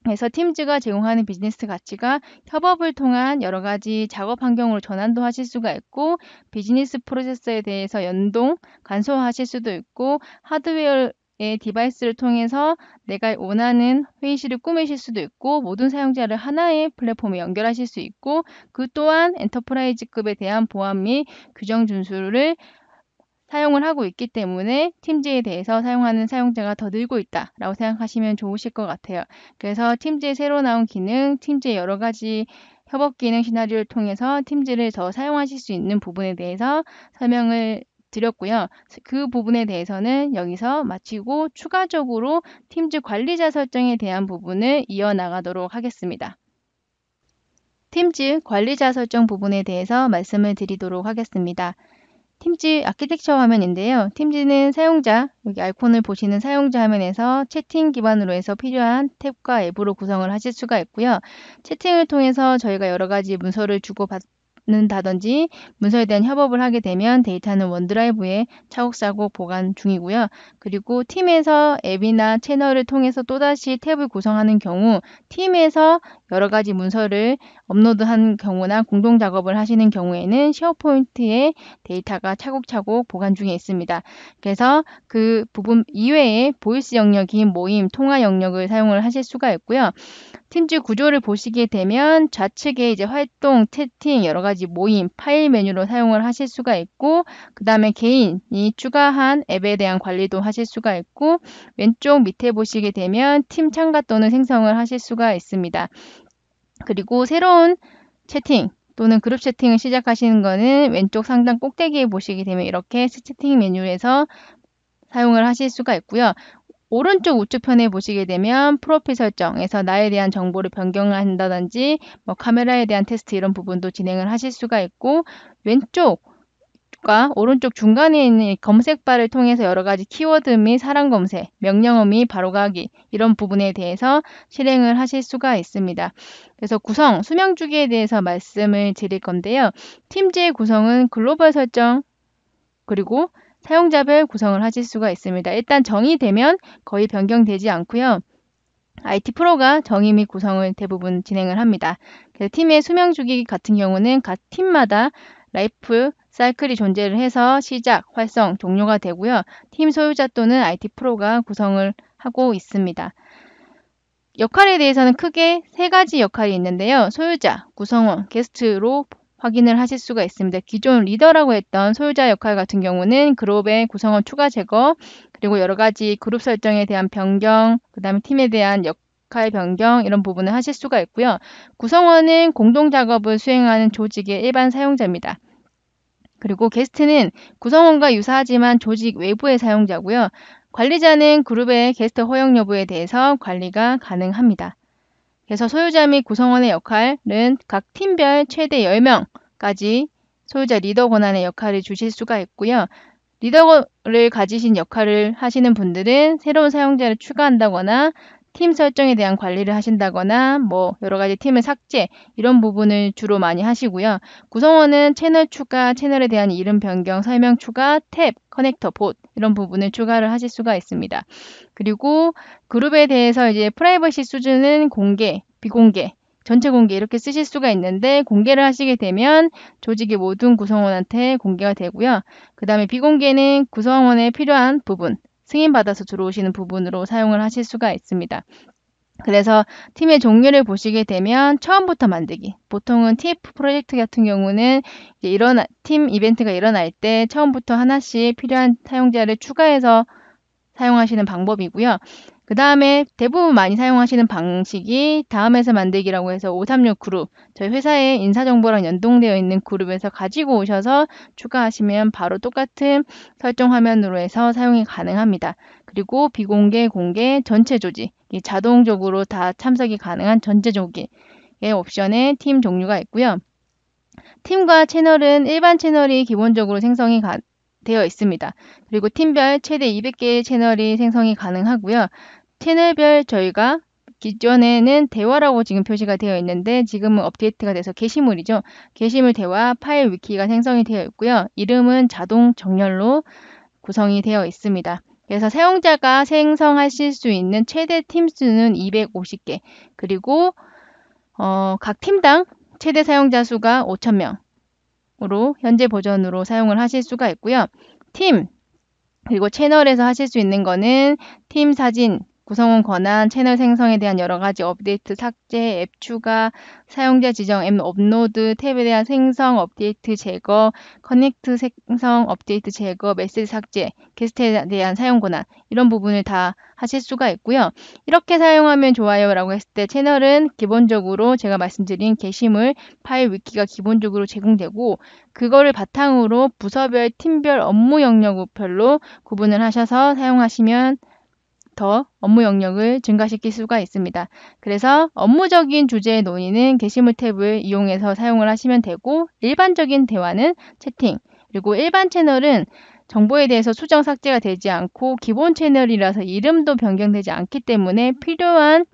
그래서 팀즈가 제공하는 비즈니스 가치가 협업을 통한 여러 가지 작업 환경으로 전환도 하실 수가 있고 비즈니스 프로세스에 대해서 연동, 간소화하실 수도 있고 하드웨어의 디바이스를 통해서 내가 원하는 회의실을 꾸미실 수도 있고 모든 사용자를 하나의 플랫폼에 연결하실 수 있고 그 또한 엔터프라이즈급에 대한 보안 및 규정 준수를 사용을 하고 있기 때문에 팀즈에 대해서 사용하는 사용자가 더 늘고 있다라고 생각하시면 좋으실 것 같아요. 그래서 팀즈에 새로 나온 기능, 팀즈의 여러 가지 협업 기능 시나리오를 통해서 팀즈를 더 사용하실 수 있는 부분에 대해서 설명을 드렸고요. 그 부분에 대해서는 여기서 마치고 추가적으로 팀즈 관리자 설정에 대한 부분을 이어나가도록 하겠습니다. 팀즈 관리자 설정 부분에 대해서 말씀을 드리도록 하겠습니다. 팀즈 아키텍처 화면인데요. 팀즈는 사용자, 여기 아이콘을 보시는 사용자 화면에서 채팅 기반으로 해서 필요한 탭과 앱으로 구성을 하실 수가 있고요. 채팅을 통해서 저희가 여러 가지 문서를 주고받는다든지 문서에 대한 협업을 하게 되면 데이터는 원드라이브에 차곡차곡 보관 중이고요. 그리고 팀에서 앱이나 채널을 통해서 또다시 탭을 구성하는 경우 팀에서 여러 가지 문서를 업로드한 경우나 공동 작업을 하시는 경우에는 쉐어포인트에 데이터가 차곡차곡 보관 중에 있습니다. 그래서 그 부분 이외에 보이스 영역인 모임, 통화 영역을 사용을 하실 수가 있고요. 팀즈 구조를 보시게 되면 좌측에 이제 활동, 채팅, 여러 가지 모임, 파일 메뉴로 사용을 하실 수가 있고 그 다음에 개인이 추가한 앱에 대한 관리도 하실 수가 있고 왼쪽 밑에 보시게 되면 팀 참가 또는 생성을 하실 수가 있습니다. 그리고 새로운 채팅 또는 그룹 채팅을 시작하시는 거는 왼쪽 상단 꼭대기에 보시게 되면 이렇게 채팅 메뉴에서 사용을 하실 수가 있고요. 오른쪽 우측편에 보시게 되면 프로필 설정에서 나에 대한 정보를 변경한다든지 뭐 카메라에 대한 테스트 이런 부분도 진행을 하실 수가 있고 왼쪽 왼쪽과 오른쪽 중간에 있는 검색바를 통해서 여러 가지 키워드 및 사람 검색, 명령어 및 바로가기 이런 부분에 대해서 실행을 하실 수가 있습니다. 그래서 구성, 수명 주기에 대해서 말씀을 드릴 건데요. 팀즈의 구성은 글로벌 설정 그리고 사용자별 구성을 하실 수가 있습니다. 일단 정의되면 거의 변경되지 않고요. IT 프로가 정의 및 구성을 대부분 진행을 합니다. 그래서 팀의 수명 주기 같은 경우는 각 팀마다 라이프 사이클이 존재를 해서 시작, 활성, 종료가 되고요. 팀 소유자 또는 IT 프로가 구성을 하고 있습니다. 역할에 대해서는 크게 3가지 역할이 있는데요. 소유자, 구성원, 게스트로 확인을 하실 수가 있습니다. 기존 리더라고 했던 소유자 역할 같은 경우는 그룹의 구성원 추가 제거, 그리고 여러 가지 그룹 설정에 대한 변경, 그 다음에 팀에 대한 역할 변경 이런 부분을 하실 수가 있고요. 구성원은 공동 작업을 수행하는 조직의 일반 사용자입니다. 그리고 게스트는 구성원과 유사하지만 조직 외부의 사용자고요. 관리자는 그룹의 게스트 허용 여부에 대해서 관리가 가능합니다. 그래서 소유자 및 구성원의 역할은 각 팀별 최대 10명까지 소유자 리더 권한의 역할을 주실 수가 있고요. 리더를 가지신 역할을 하시는 분들은 새로운 사용자를 추가한다거나 팀 설정에 대한 관리를 하신다거나 여러 가지 팀을 삭제 이런 부분을 주로 많이 하시고요. 구성원은 채널 추가, 채널에 대한 이름 변경, 설명 추가, 탭, 커넥터, 봇 이런 부분을 추가를 하실 수가 있습니다. 그리고 그룹에 대해서 이제 프라이버시 수준은 공개, 비공개, 전체 공개 이렇게 쓰실 수가 있는데 공개를 하시게 되면 조직의 모든 구성원한테 공개가 되고요. 그 다음에 비공개는 구성원에 필요한 부분, 승인받아서 들어오시는 부분으로 사용을 하실 수가 있습니다. 그래서 팀의 종류를 보시게 되면 처음부터 만들기. 보통은 TF 프로젝트 같은 경우는 이제 팀 이벤트가 일어날 때 처음부터 하나씩 필요한 사용자를 추가해서 사용하시는 방법이고요. 그 다음에 대부분 많이 사용하시는 방식이 다음에서 만들기라고 해서 536 그룹, 저희 회사의 인사정보랑 연동되어 있는 그룹에서 가지고 오셔서 추가하시면 바로 똑같은 설정 화면으로 해서 사용이 가능합니다. 그리고 비공개, 공개, 전체 조직, 자동적으로 다 참석이 가능한 전체 조직의 옵션에 팀 종류가 있고요. 팀과 채널은 일반 채널이 기본적으로 생성이 되어 있습니다. 그리고 팀별 최대 200개의 채널이 생성이 가능하고요. 채널별 저희가 기존에는 대화라고 지금 표시가 되어 있는데 지금은 업데이트가 돼서 게시물이죠. 게시물 대화 파일 위키가 생성이 되어 있고요. 이름은 자동 정렬로 구성이 되어 있습니다. 그래서 사용자가 생성하실 수 있는 최대 팀 수는 250개 그리고 각 팀당 최대 사용자 수가 5,000명으로 현재 버전으로 사용을 하실 수가 있고요. 팀 그리고 채널에서 하실 수 있는 거는 팀 사진, 구성원 권한, 채널 생성에 대한 여러 가지 업데이트, 삭제, 앱 추가, 사용자 지정, 앱 업로드, 탭에 대한 생성, 업데이트, 제거, 커넥트 생성, 업데이트, 제거, 메시지 삭제, 게스트에 대한 사용 권한 이런 부분을 다 하실 수가 있고요. 이렇게 사용하면 좋아요 라고 했을 때 채널은 기본적으로 제가 말씀드린 게시물, 파일 위키가 기본적으로 제공되고 그거를 바탕으로 부서별, 팀별, 업무 영역별로 구분을 하셔서 사용하시면 더 업무 영역을 증가시킬 수가 있습니다. 그래서 업무적인 주제의 논의는 게시물 탭을 이용해서 사용을 하시면 되고 일반적인 대화는 채팅 그리고 일반 채널은 정보에 대해서 수정 삭제가 되지 않고 기본 채널이라서 이름도 변경되지 않기 때문에 필요한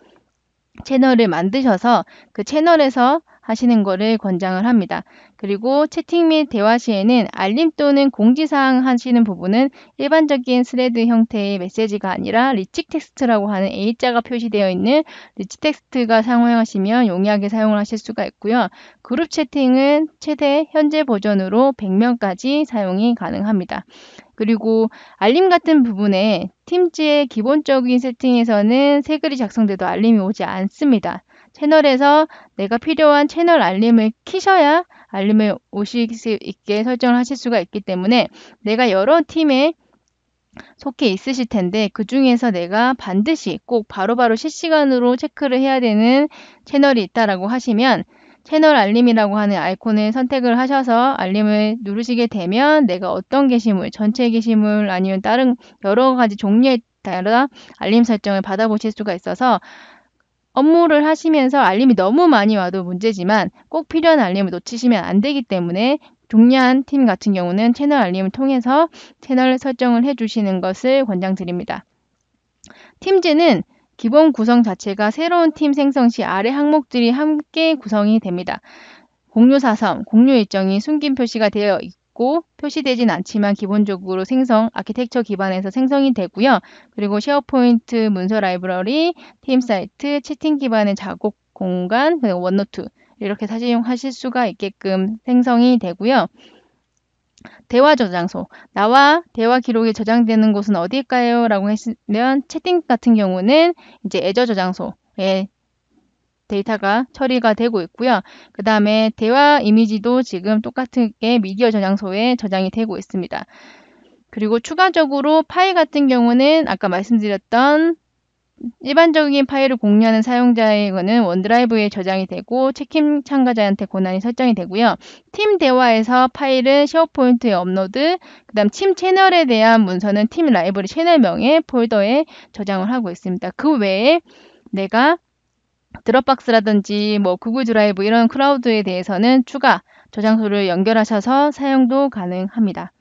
채널을 만드셔서 그 채널에서 하시는 것을 권장을 합니다. 그리고 채팅 및 대화 시에는 알림 또는 공지사항 하시는 부분은 일반적인 스레드 형태의 메시지가 아니라 리치 텍스트라고 하는 A자가 표시되어 있는 리치 텍스트가 사용하시면 용이하게 사용을 하실 수가 있고요. 그룹 채팅은 최대 현재 버전으로 100명까지 사용이 가능합니다. 그리고 알림 같은 부분에 팀즈의 기본적인 세팅에서는 새 글이 작성돼도 알림이 오지 않습니다. 채널에서 내가 필요한 채널 알림을 키셔야 알림을 오실 수 있게 설정을 하실 수가 있기 때문에 내가 여러 팀에 속해 있으실 텐데 그 중에서 내가 반드시 꼭 바로바로 실시간으로 체크를 해야 되는 채널이 있다라고 하시면 채널 알림이라고 하는 아이콘을 선택을 하셔서 알림을 누르시게 되면 내가 어떤 게시물, 전체 게시물 아니면 다른 여러 가지 종류에 따라 알림 설정을 받아보실 수가 있어서 업무를 하시면서 알림이 너무 많이 와도 문제지만 꼭 필요한 알림을 놓치시면 안 되기 때문에 중요한 팀 같은 경우는 채널 알림을 통해서 채널 설정을 해주시는 것을 권장드립니다. 팀즈는 기본 구성 자체가 새로운 팀 생성 시 아래 항목들이 함께 구성이 됩니다. 공유 사선, 공유 일정이 숨긴 표시가 되어 있고 표시되진 않지만 기본적으로 아키텍처 기반에서 생성이 되고요. 그리고 쉐어포인트 문서 라이브러리, 팀 사이트, 채팅 기반의 작업 공간, 그리고 원노트 이렇게 사용하실 수가 있게끔 생성이 되고요. 대화 저장소. 나와 대화 기록이 저장되는 곳은 어디일까요? 라고 했으면 채팅 같은 경우는 이제 애저 저장소에 데이터가 처리가 되고 있고요. 그 다음에 대화 이미지도 지금 똑같게 미디어 저장소에 저장이 되고 있습니다. 그리고 추가적으로 파일 같은 경우는 아까 말씀드렸던 일반적인 파일을 공유하는 사용자에게는 원드라이브에 저장이 되고 체킹 참가자한테 권한이 설정이 되고요. 팀 대화에서 파일은 쉐어포인트에 업로드, 그 다음 팀 채널에 대한 문서는 팀 라이브러리 채널명의 폴더에 저장을 하고 있습니다. 그 외에 내가 드롭박스라든지 뭐 구글 드라이브 이런 클라우드에 대해서는 추가 저장소를 연결하셔서 사용도 가능합니다.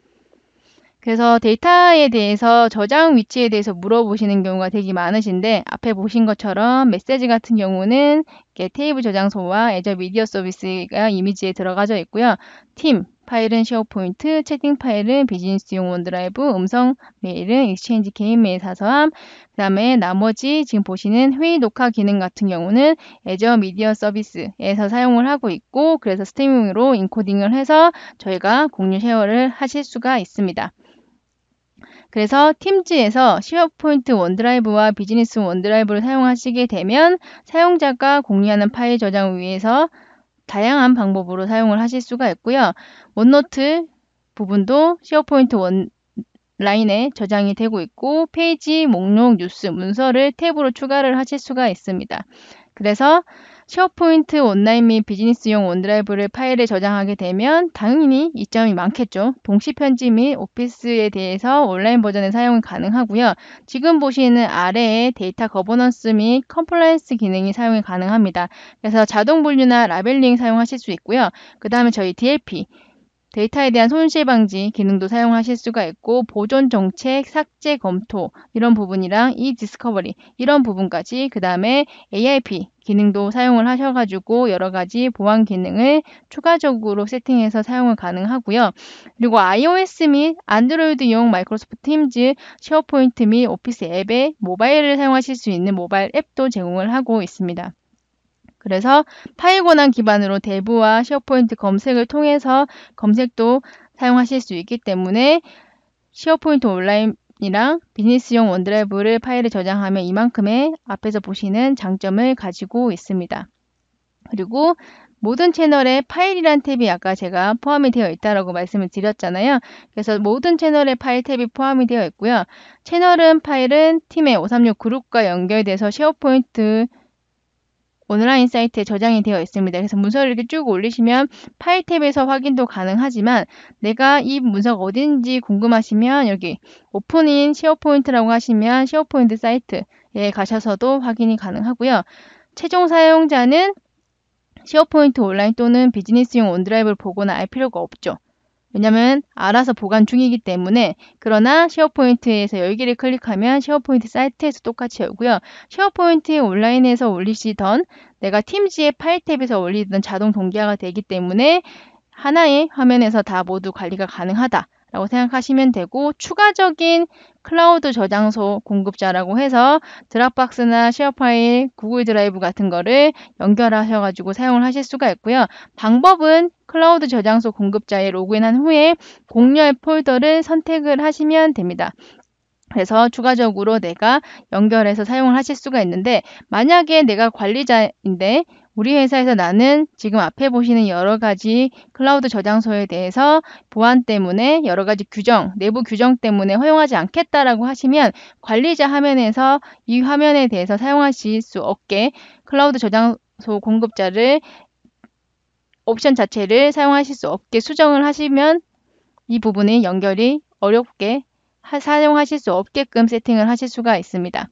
그래서 데이터에 대해서 저장 위치에 대해서 물어보시는 경우가 되게 많으신데 앞에 보신 것처럼 메시지 같은 경우는 이렇게 테이블 저장소와 애저 미디어 서비스가 이미지에 들어가져 있고요. 팀 파일은 쉐어포인트, 채팅 파일은 비즈니스용 원드라이브, 음성 메일은 익스체인지 개인 메일 사서함, 그 다음에 나머지 지금 보시는 회의 녹화 기능 같은 경우는 애저 미디어 서비스에서 사용을 하고 있고 그래서 스트리밍으로 인코딩을 해서 저희가 공유 쉐어를 하실 수가 있습니다. 그래서 팀즈에서 쉐어포인트 원드라이브와 비즈니스 원드라이브를 사용하시게 되면 사용자가 공유하는 파일 저장을 위해서 다양한 방법으로 사용을 하실 수가 있고요. 원노트 부분도 쉐어포인트 원라인에 저장이 되고 있고 페이지, 목록, 뉴스, 문서를 탭으로 추가를 하실 수가 있습니다. 그래서 쉐어포인트 온라인 및 비즈니스용 원드라이브를 파일에 저장하게 되면 당연히 이점이 많겠죠. 동시 편집 및 오피스에 대해서 온라인 버전의 사용이 가능하고요. 지금 보시는 아래에 데이터 거버넌스 및 컴플라이언스 기능이 사용이 가능합니다. 그래서 자동 분류나 라벨링 사용하실 수 있고요. 그 다음에 저희 DLP 데이터에 대한 손실 방지 기능도 사용하실 수가 있고 보존 정책, 삭제 검토 이런 부분이랑 디스커버리 이런 부분까지 그 다음에 AIP 기능도 사용을 하셔가지고 여러 가지 보안 기능을 추가적으로 세팅해서 사용을 가능하고요. 그리고 iOS 및 안드로이드용 마이크로소프트 팀즈, 쉐어포인트 및 오피스 앱에 모바일을 사용하실 수 있는 모바일 앱도 제공을 하고 있습니다. 그래서 파일 권한 기반으로 대부와 쉐어포인트 검색을 통해서 검색도 사용하실 수 있기 때문에 쉐어포인트 온라인이랑 비즈니스용 원드라이브를 파일에 저장하면 이만큼의 앞에서 보시는 장점을 가지고 있습니다. 그리고 모든 채널에 파일이란 탭이 아까 제가 포함이 되어 있다고 말씀을 드렸잖아요. 그래서 모든 채널에 파일 탭이 포함이 되어 있고요. 채널은 파일은 팀의 536 그룹과 연결돼서 쉐어포인트 온라인 사이트에 저장이 되어 있습니다. 그래서 문서를 이렇게 쭉 올리시면 파일 탭에서 확인도 가능하지만 내가 이 문서가 어딘지 궁금하시면 여기 오픈인 쉐어포인트라고 하시면 쉐어포인트 사이트에 가셔서도 확인이 가능하고요. 최종 사용자는 쉐어포인트 온라인 또는 비즈니스용 원드라이브를 보거나 알 필요가 없죠. 왜냐하면 알아서 보관 중이기 때문에. 그러나 쉐어포인트에서 열기를 클릭하면 쉐어포인트 사이트에서 똑같이 열고요. 쉐어포인트 온라인에서 올리시던 내가 팀즈의 파일 탭에서 올리던 자동 동기화가 되기 때문에 하나의 화면에서 다 모두 관리가 가능하다 라고 생각하시면 되고 추가적인 클라우드 저장소 공급자라고 해서 드랍박스나 쉐어파일, 구글 드라이브 같은 거를 연결하셔가지고 사용을 하실 수가 있고요. 방법은 클라우드 저장소 공급자에 로그인한 후에 공유할 폴더를 선택을 하시면 됩니다. 그래서 추가적으로 내가 연결해서 사용을 하실 수가 있는데 만약에 내가 관리자인데 우리 회사에서 나는 지금 앞에 보시는 여러 가지 클라우드 저장소에 대해서 보안 때문에 여러 가지 규정, 내부 규정 때문에 허용하지 않겠다라고 하시면 관리자 화면에서 이 화면에 대해서 사용하실 수 없게 클라우드 저장소 공급자를 옵션 자체를 사용하실 수 없게 수정을 하시면 이 부분이 연결이 어렵게 사용하실 수 없게끔 세팅을 하실 수가 있습니다.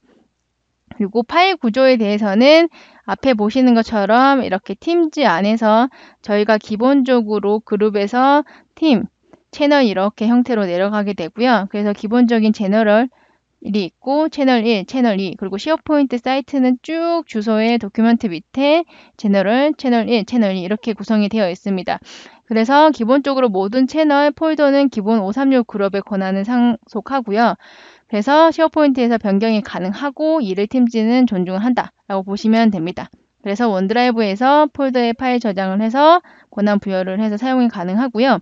그리고 파일 구조에 대해서는 앞에 보시는 것처럼 이렇게 팀즈 안에서 저희가 기본적으로 그룹에서 팀, 채널 이렇게 형태로 내려가게 되고요. 그래서 기본적인 제너럴이 있고 채널 1, 채널 2, 그리고 쉐어포인트 사이트는 쭉 주소의 도큐멘트 밑에 제너럴, 채널 1, 채널 2 이렇게 구성이 되어 있습니다. 그래서 기본적으로 모든 채널 폴더는 기본 536 그룹의 권한을 상속하고요. 그래서 쉐어포인트에서 변경이 가능하고 이를 팀즈는 존중한다 라고 보시면 됩니다. 그래서 원드라이브에서 폴더에 파일 저장을 해서 권한 부여를 해서 사용이 가능하고요.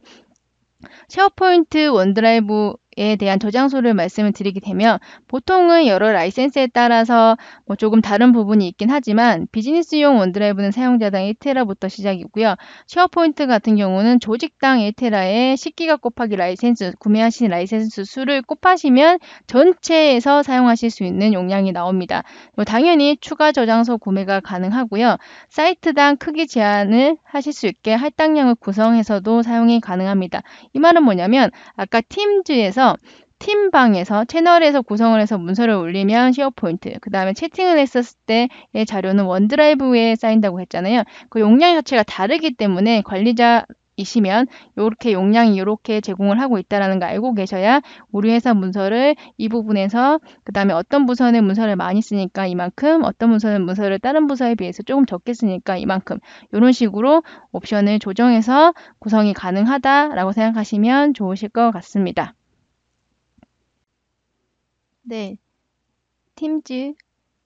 쉐어포인트 원드라이브에 대한 저장소를 말씀을 드리게 되면 보통은 여러 라이센스에 따라서 조금 다른 부분이 있긴 하지만 비즈니스용 원드라이브는 사용자당 1테라부터 시작이고요. 쉐어포인트 같은 경우는 조직당 1테라에 10기가 곱하기 라이센스, 구매하신 라이센스 수를 곱하시면 전체에서 사용하실 수 있는 용량이 나옵니다. 당연히 추가 저장소 구매가 가능하고요. 사이트당 크기 제한을 하실 수 있게 할당량을 구성해서도 사용이 가능합니다. 이 말은 뭐냐면 아까 팀즈에서 팀방에서 채널에서 구성을 해서 문서를 올리면 쉐어포인트, 그 다음에 채팅을 했었을 때의 자료는 원드라이브에 쌓인다고 했잖아요. 그 용량 자체가 다르기 때문에 관리자이시면 이렇게 용량이 이렇게 제공을 하고 있다는 거 알고 계셔야 우리 회사 문서를 이 부분에서 그 다음에 어떤 부서는 문서를 많이 쓰니까 이만큼, 어떤 부서는 문서를 다른 부서에 비해서 조금 적게 쓰니까 이만큼, 이런 식으로 옵션을 조정해서 구성이 가능하다라고 생각하시면 좋으실 것 같습니다. 네, 팀즈,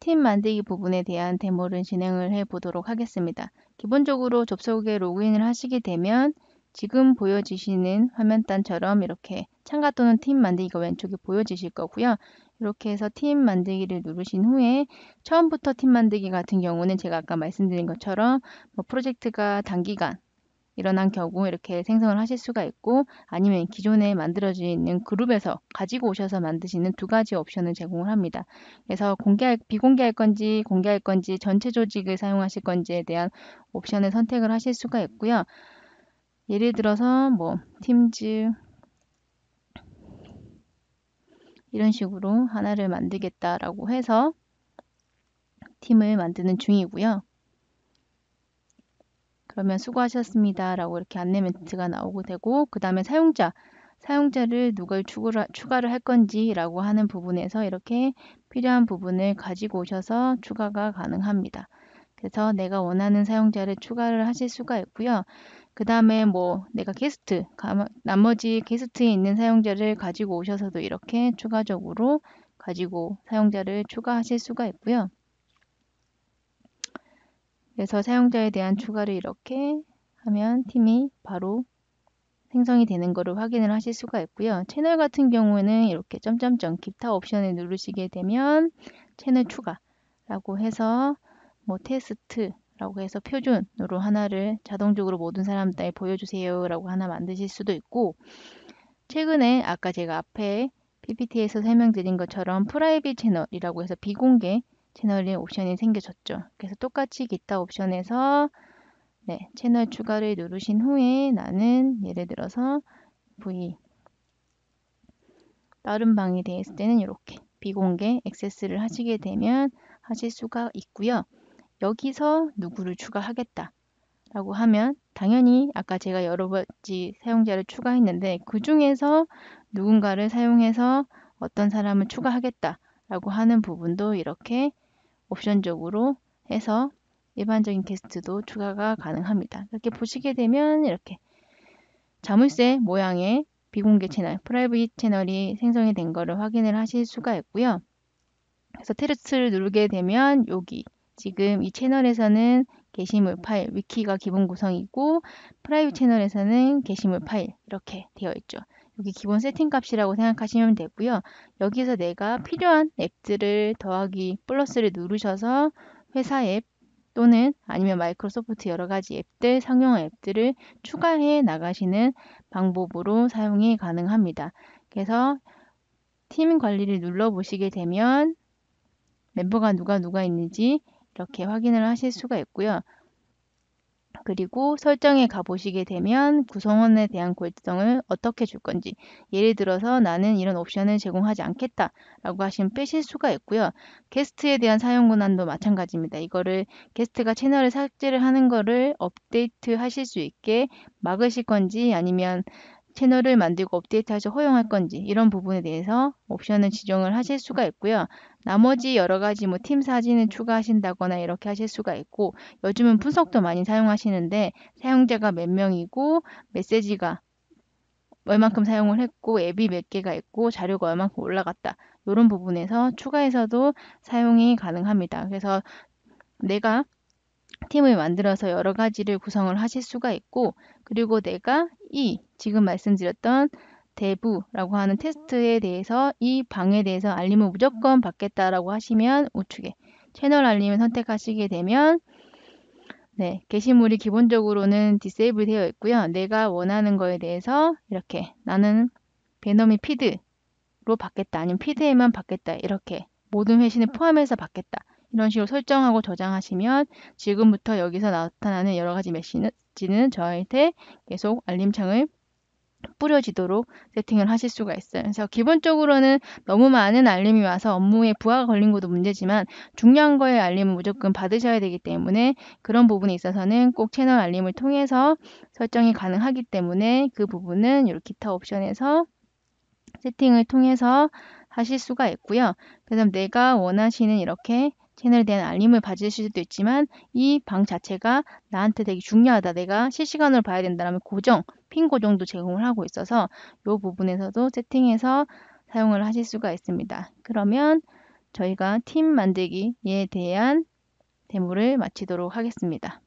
팀 만들기 부분에 대한 데모를 진행을 해 보도록 하겠습니다. 기본적으로 접속에 로그인을 하시게 되면 지금 보여지시는 화면단처럼 이렇게 참가 또는 팀 만들기가 왼쪽에 보여지실 거고요. 이렇게 해서 팀 만들기를 누르신 후에 처음부터 팀 만들기 같은 경우는 제가 아까 말씀드린 것처럼 프로젝트가 단기간 일어난 경우 이렇게 생성을 하실 수가 있고 아니면 기존에 만들어져 있는 그룹에서 가지고 오셔서 만드시는 두 가지 옵션을 제공을 합니다. 그래서 비공개할 건지 공개할 건지 전체 조직을 사용하실 건지에 대한 옵션을 선택을 하실 수가 있고요. 예를 들어서 팀즈 이런 식으로 하나를 만들겠다라고 해서 팀을 만드는 중이고요. 그러면 수고하셨습니다 라고 이렇게 안내 멘트가 나오고 되고 그 다음에 사용자를 누굴 추가를 할 건지 라고 하는 부분에서 이렇게 필요한 부분을 가지고 오셔서 추가가 가능합니다. 그래서 내가 원하는 사용자를 추가를 하실 수가 있고요. 그 다음에 내가 나머지 게스트에 있는 사용자를 가지고 오셔서도 이렇게 추가적으로 사용자를 추가하실 수가 있고요. 그래서 사용자에 대한 추가를 이렇게 하면 팀이 바로 생성이 되는 것을 확인을 하실 수가 있고요. 채널 같은 경우에는 이렇게 점점점 기타 옵션을 누르시게 되면 채널 추가라고 해서 테스트라고 해서 표준으로 하나를 자동적으로 모든 사람들에 보여주세요 라고 하나 만드실 수도 있고 최근에 아까 제가 앞에 PPT에서 설명드린 것처럼 프라이빗 채널이라고 해서 비공개 채널의 옵션이 생겨졌죠. 그래서 똑같이 기타 옵션에서 채널 추가를 누르신 후에 나는 예를 들어서 다른 방에 대했을 때는 이렇게 비공개 액세스를 하시게 되면 하실 수가 있고요. 여기서 누구를 추가하겠다 라고 하면 당연히 아까 제가 여러 가지 사용자를 추가했는데 그 중에서 누군가를 사용해서 어떤 사람을 추가하겠다 라고 하는 부분도 이렇게 옵션적으로 해서 일반적인 게스트도 추가가 가능합니다. 이렇게 보시게 되면 이렇게 자물쇠 모양의 비공개 채널, 프라이빗 채널이 생성이 된 것을 확인을 하실 수가 있고요. 그래서 테스트를 누르게 되면 여기 지금 이 채널에서는 게시물 파일, 위키가 기본 구성이고 프라이빗 채널에서는 게시물 파일 이렇게 되어 있죠. 여기 기본 세팅 값이라고 생각하시면 되고요. 여기서 내가 필요한 앱들을 더하기 플러스를 누르셔서 회사 앱 또는 아니면 마이크로소프트 여러 가지 앱들, 상용 앱들을 추가해 나가시는 방법으로 사용이 가능합니다. 그래서 팀 관리를 눌러 보시게 되면 멤버가 누가 있는지 이렇게 확인을 하실 수가 있고요. 그리고 설정에 가보시게 되면 구성원에 대한 결정을 어떻게 줄 건지, 예를 들어서 나는 이런 옵션을 제공하지 않겠다 라고 하시면 빼실 수가 있고요. 게스트에 대한 사용 권한도 마찬가지입니다. 이거를 게스트가 채널을 삭제를 하는 거를 업데이트 하실 수 있게 막으실 건지, 아니면 채널을 만들고 업데이트해서 허용할 건지, 이런 부분에 대해서 옵션을 지정을 하실 수가 있고요. 나머지 여러 가지 뭐 팀 사진을 추가하신다거나 이렇게 하실 수가 있고, 요즘은 분석도 많이 사용하시는데 사용자가 몇 명이고 메시지가 얼만큼 사용을 했고 앱이 몇 개가 있고 자료가 얼만큼 올라갔다, 이런 부분에서 추가해서도 사용이 가능합니다. 그래서 내가 팀을 만들어서 여러 가지를 구성을 하실 수가 있고, 그리고 내가 지금 말씀드렸던 대부라고 하는 테스트에 대해서 이 방에 대해서 알림을 무조건 받겠다라고 하시면 우측에 채널 알림을 선택하시게 되면 게시물이 기본적으로는 디세이블 되어 있고요. 내가 원하는 거에 대해서 이렇게 나는 배너 및 피드로 받겠다, 아니면 피드에만 받겠다, 이렇게 모든 회신을 포함해서 받겠다, 이런 식으로 설정하고 저장하시면 지금부터 여기서 나타나는 여러 가지 메시지는 저한테 계속 알림창을 뿌려지도록 세팅을 하실 수가 있어요. 그래서 기본적으로는 너무 많은 알림이 와서 업무에 부하가 걸린 것도 문제지만 중요한 거에 알림은 무조건 받으셔야 되기 때문에 그런 부분에 있어서는 꼭 채널 알림을 통해서 설정이 가능하기 때문에 그 부분은 이렇게 기타 옵션에서 세팅을 통해서 하실 수가 있고요. 그래서 내가 원하시는 이렇게 채널에 대한 알림을 받으실 수도 있지만 이 방 자체가 나한테 되게 중요하다, 내가 실시간으로 봐야 된다면 고정, 핀 고정도 제공을 하고 있어서 이 부분에서도 세팅해서 사용을 하실 수가 있습니다. 그러면 저희가 팀 만들기에 대한 데모를 마치도록 하겠습니다.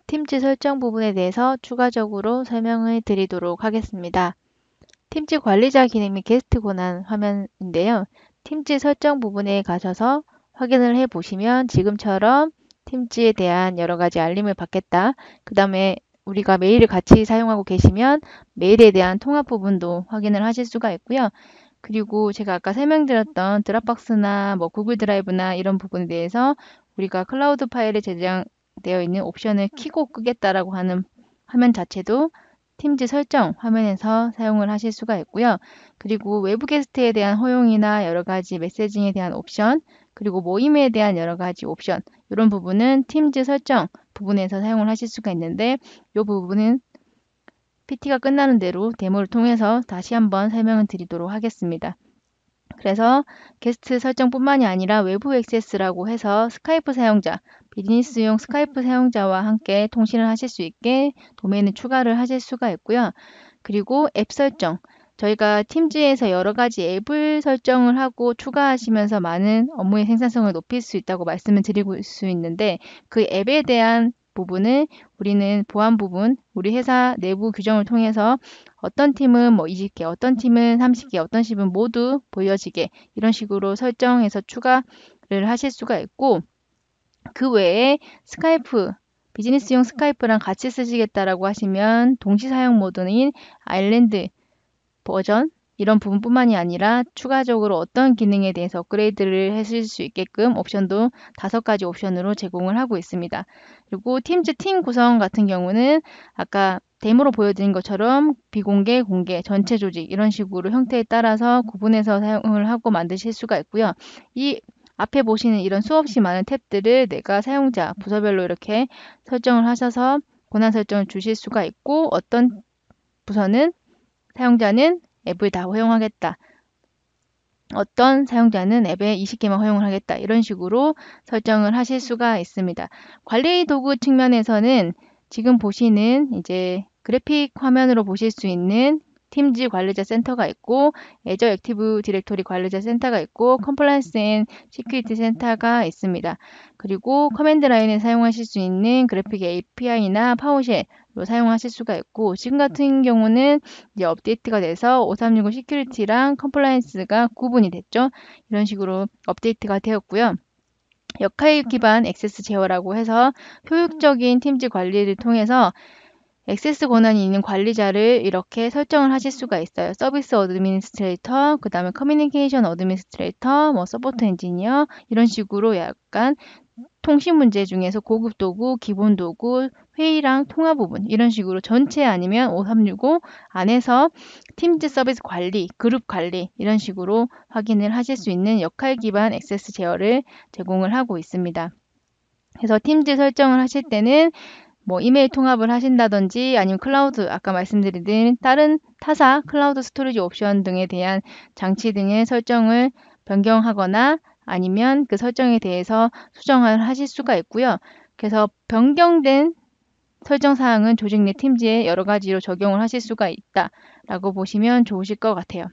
팀즈 설정 부분에 대해서 추가적으로 설명을 드리도록 하겠습니다. 팀즈 관리자 기능 및 게스트 권한 화면인데요. 팀즈 설정 부분에 가셔서 확인을 해 보시면 지금처럼 팀즈에 대한 여러 가지 알림을 받겠다, 그 다음에 우리가 메일을 같이 사용하고 계시면 메일에 대한 통합 부분도 확인을 하실 수가 있고요. 그리고 제가 아까 설명드렸던 드랍박스나 뭐 구글 드라이브나 이런 부분에 대해서 우리가 클라우드 파일에 저장되어 있는 옵션을 켜고 끄겠다라고 하는 화면 자체도 팀즈 설정 화면에서 사용을 하실 수가 있고요. 그리고 외부 게스트에 대한 허용이나 여러 가지 메시징에 대한 옵션, 그리고 모임에 대한 여러 가지 옵션, 이런 부분은 팀즈 설정 부분에서 사용을 하실 수가 있는데, 이 부분은 PT가 끝나는 대로 데모를 통해서 다시 한번 설명을 드리도록 하겠습니다. 그래서 게스트 설정뿐만이 아니라 외부 액세스라고 해서 스카이프 사용자, 비즈니스용 스카이프 사용자와 함께 통신을 하실 수 있게 도메인을 추가를 하실 수가 있고요. 그리고 앱 설정, 저희가 팀즈에서 여러 가지 앱을 설정을 하고 추가하시면서 많은 업무의 생산성을 높일 수 있다고 말씀을 드리고 수 있는데, 그 앱에 대한 부분을 우리는 보안 부분, 우리 회사 내부 규정을 통해서 어떤 팀은 뭐 20개, 어떤 팀은 30개, 어떤 팀은 모두 보여지게, 이런 식으로 설정해서 추가를 하실 수가 있고, 그 외에 스카이프, 비즈니스용 스카이프랑 같이 쓰시겠다라고 하시면 동시 사용 모드인 아일랜드 버전, 이런 부분뿐만이 아니라 추가적으로 어떤 기능에 대해서 업그레이드를 하실 수 있게끔 옵션도 5가지 옵션으로 제공을 하고 있습니다. 그리고 팀즈 팀 구성 같은 경우는 아까 데모로 보여드린 것처럼 비공개, 공개, 전체 조직, 이런 식으로 형태에 따라서 구분해서 사용을 하고 만드실 수가 있고요. 이 앞에 보시는 이런 수없이 많은 탭들을 내가 사용자, 부서별로 이렇게 설정을 하셔서 권한 설정을 주실 수가 있고, 어떤 부서는 사용자는 앱을 다 허용하겠다, 어떤 사용자는 앱에 20개만 허용을 하겠다, 이런 식으로 설정을 하실 수가 있습니다. 관리 도구 측면에서는 지금 보시는 이제 그래픽 화면으로 보실 수 있는 팀즈 관리자 센터가 있고, 애저 액티브 디렉토리 관리자 센터가 있고, 컴플라이언스 앤 시큐리티 센터가 있습니다. 그리고 커맨드 라인에 사용하실 수 있는 그래픽 API나 파워쉘로 사용하실 수가 있고, 지금 같은 경우는 이제 업데이트가 돼서 5365 시큐리티랑 컴플라이언스가 구분이 됐죠. 이런 식으로 업데이트가 되었고요. 역할 기반 액세스 제어라고 해서 효율적인 팀즈 관리를 통해서 액세스 권한이 있는 관리자를 이렇게 설정을 하실 수가 있어요. 서비스 어드미니스트레이터, 그 다음에 커뮤니케이션 어드미니스트레이터, 뭐 서포트 엔지니어, 이런 식으로 약간 통신 문제 중에서 고급 도구, 기본 도구, 회의랑 통화 부분 이런 식으로 전체 아니면 5365 안에서 팀즈 서비스 관리, 그룹 관리 이런 식으로 확인을 하실 수 있는 역할 기반 액세스 제어를 제공을 하고 있습니다. 그래서 팀즈 설정을 하실 때는 뭐 이메일 통합을 하신다든지 아니면 클라우드 아까 말씀드린 다른 타사 클라우드 스토리지 옵션 등에 대한 장치 등의 설정을 변경하거나 아니면 그 설정에 대해서 수정을 하실 수가 있고요. 그래서 변경된 설정 사항은 조직 내 팀즈에 여러 가지로 적용을 하실 수가 있다라고 보시면 좋으실 것 같아요.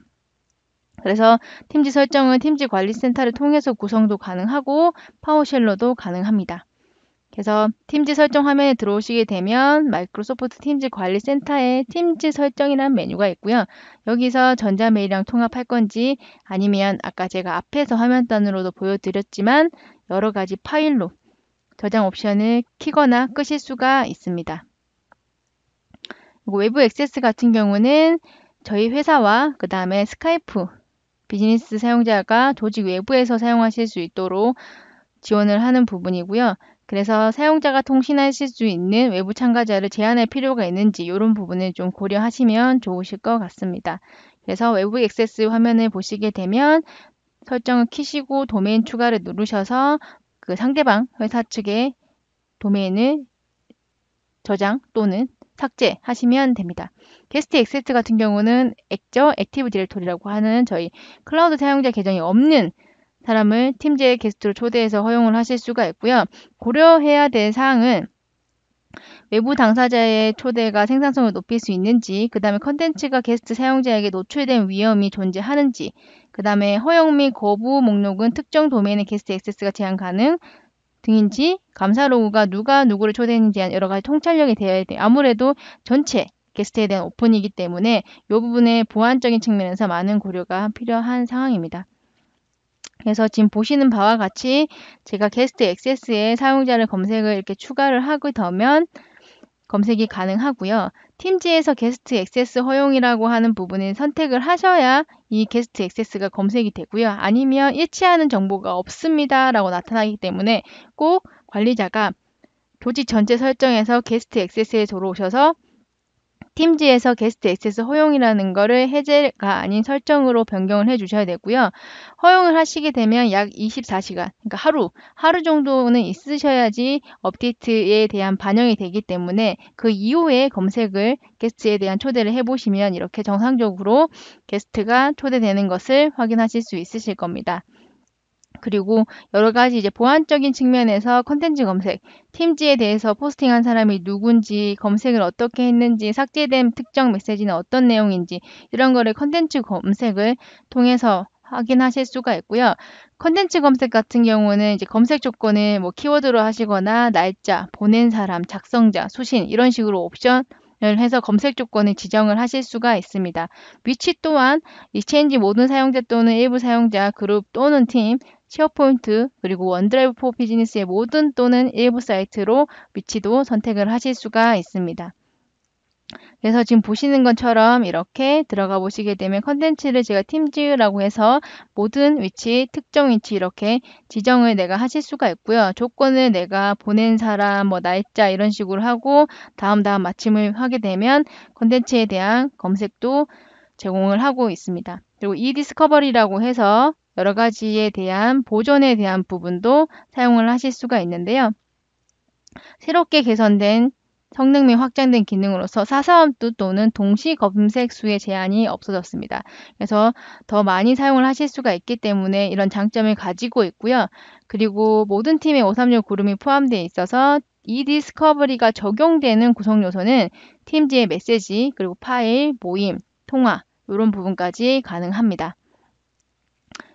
그래서 팀즈 설정은 팀즈 관리센터를 통해서 구성도 가능하고 파워쉘로도 가능합니다. 그래서 팀즈 설정 화면에 들어오시게 되면 마이크로소프트 팀즈 관리센터에 팀즈 설정이라는 메뉴가 있고요. 여기서 전자메일이랑 통합할 건지 아니면 아까 제가 앞에서 화면단으로도 보여드렸지만 여러 가지 파일로 저장 옵션을 키거나 끄실 수가 있습니다. 그리고 외부 액세스 같은 경우는 저희 회사와 그 다음에 스카이프 비즈니스 사용자가 조직 외부에서 사용하실 수 있도록 지원을 하는 부분이고요. 그래서 사용자가 통신하실 수 있는 외부 참가자를 제한할 필요가 있는지 이런 부분을 좀 고려하시면 좋으실 것 같습니다. 그래서 외부 액세스 화면을 보시게 되면 설정을 키시고 도메인 추가를 누르셔서 그 상대방 회사 측의 도메인을 저장 또는 삭제하시면 됩니다. 게스트 액세스 같은 경우는 액티브 디렉토리라고 하는 저희 클라우드 사용자 계정이 없는 사람을 팀즈의 게스트로 초대해서 허용을 하실 수가 있고요. 고려해야 될 사항은 외부 당사자의 초대가 생산성을 높일 수 있는지, 그 다음에 컨텐츠가 게스트 사용자에게 노출된 위험이 존재하는지, 그 다음에 허용 및 거부 목록은 특정 도메인의 게스트 액세스가 제한 가능 등인지, 감사 로그가 누가 누구를 초대했는지 여러 가지 통찰력이 되어야 돼요. 아무래도 전체 게스트에 대한 오픈이기 때문에 이 부분의 보안적인 측면에서 많은 고려가 필요한 상황입니다. 그래서 지금 보시는 바와 같이 제가 게스트 액세스에 사용자를 검색을 이렇게 추가를 하게 되면 검색이 가능하고요. 팀즈에서 게스트 액세스 허용이라고 하는 부분을 선택을 하셔야 이 게스트 액세스가 검색이 되고요. 아니면 일치하는 정보가 없습니다 라고 나타나기 때문에 꼭 관리자가 조직 전체 설정에서 게스트 액세스에 들어오셔서 팀즈에서 게스트 액세스 허용이라는 거를 해제가 아닌 설정으로 변경을 해 주셔야 되고요. 허용을 하시게 되면 약 24시간, 그러니까 하루 정도는 있으셔야지 업데이트에 대한 반영이 되기 때문에 그 이후에 검색을 게스트에 대한 초대를 해보시면 이렇게 정상적으로 게스트가 초대되는 것을 확인하실 수 있으실 겁니다. 그리고 여러 가지 이제 보안적인 측면에서 컨텐츠 검색, 팀즈에 대해서 포스팅한 사람이 누군지, 검색을 어떻게 했는지, 삭제된 특정 메시지는 어떤 내용인지 이런 거를 컨텐츠 검색을 통해서 확인하실 수가 있고요. 컨텐츠 검색 같은 경우는 이제 검색 조건을 뭐 키워드로 하시거나 날짜, 보낸 사람, 작성자, 수신 이런 식으로 옵션 을 해서 검색 조건을 지정을 하실 수가 있습니다. 위치 또한 익스체인지 모든 사용자 또는 일부 사용자, 그룹 또는 팀, 쉐어포인트, 그리고 원드라이브 포 비즈니스의 모든 또는 일부 사이트로 위치도 선택을 하실 수가 있습니다. 그래서 지금 보시는 것처럼 이렇게 들어가 보시게 되면 컨텐츠를 제가 팀즈라고 해서 모든 위치, 특정 위치 이렇게 지정을 내가 하실 수가 있고요. 조건을 내가 보낸 사람, 뭐 날짜 이런 식으로 하고 다음 마침을 하게 되면 컨텐츠에 대한 검색도 제공을 하고 있습니다. 그리고 e디스커버리라고 해서 여러 가지에 대한 보존에 대한 부분도 사용을 하실 수가 있는데요. 새롭게 개선된 성능 및 확장된 기능으로서 사사함수 또는 동시 검색 수의 제한이 없어졌습니다. 그래서 더 많이 사용을 하실 수가 있기 때문에 이런 장점을 가지고 있고요. 그리고 모든 팀의 536 그룹이 포함되어 있어서 e디스커버리가 적용되는 구성 요소는 팀즈의 메시지, 그리고 파일, 모임, 통화 이런 부분까지 가능합니다.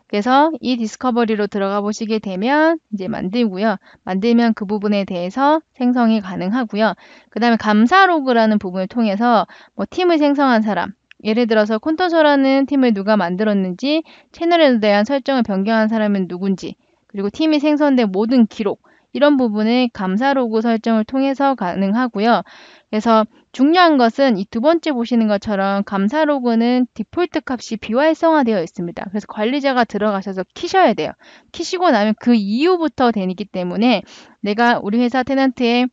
그래서 이 디스커버리로 들어가 보시게 되면 이제 만들고요. 만들면 그 부분에 대해서 생성이 가능하고요. 그 다음에 감사 로그라는 부분을 통해서 뭐 팀을 생성한 사람, 예를 들어서 콘토소라는 팀을 누가 만들었는지, 채널에 대한 설정을 변경한 사람은 누군지, 그리고 팀이 생성된 모든 기록, 이런 부분을 감사 로그 설정을 통해서 가능하고요. 그래서 중요한 것은 이 두 번째 보시는 것처럼 감사 로그는 디폴트 값이 비활성화되어 있습니다. 그래서 관리자가 들어가셔서 키셔야 돼요. 키시고 나면 그 이후부터 되기 때문에 내가 우리 회사 테넌트에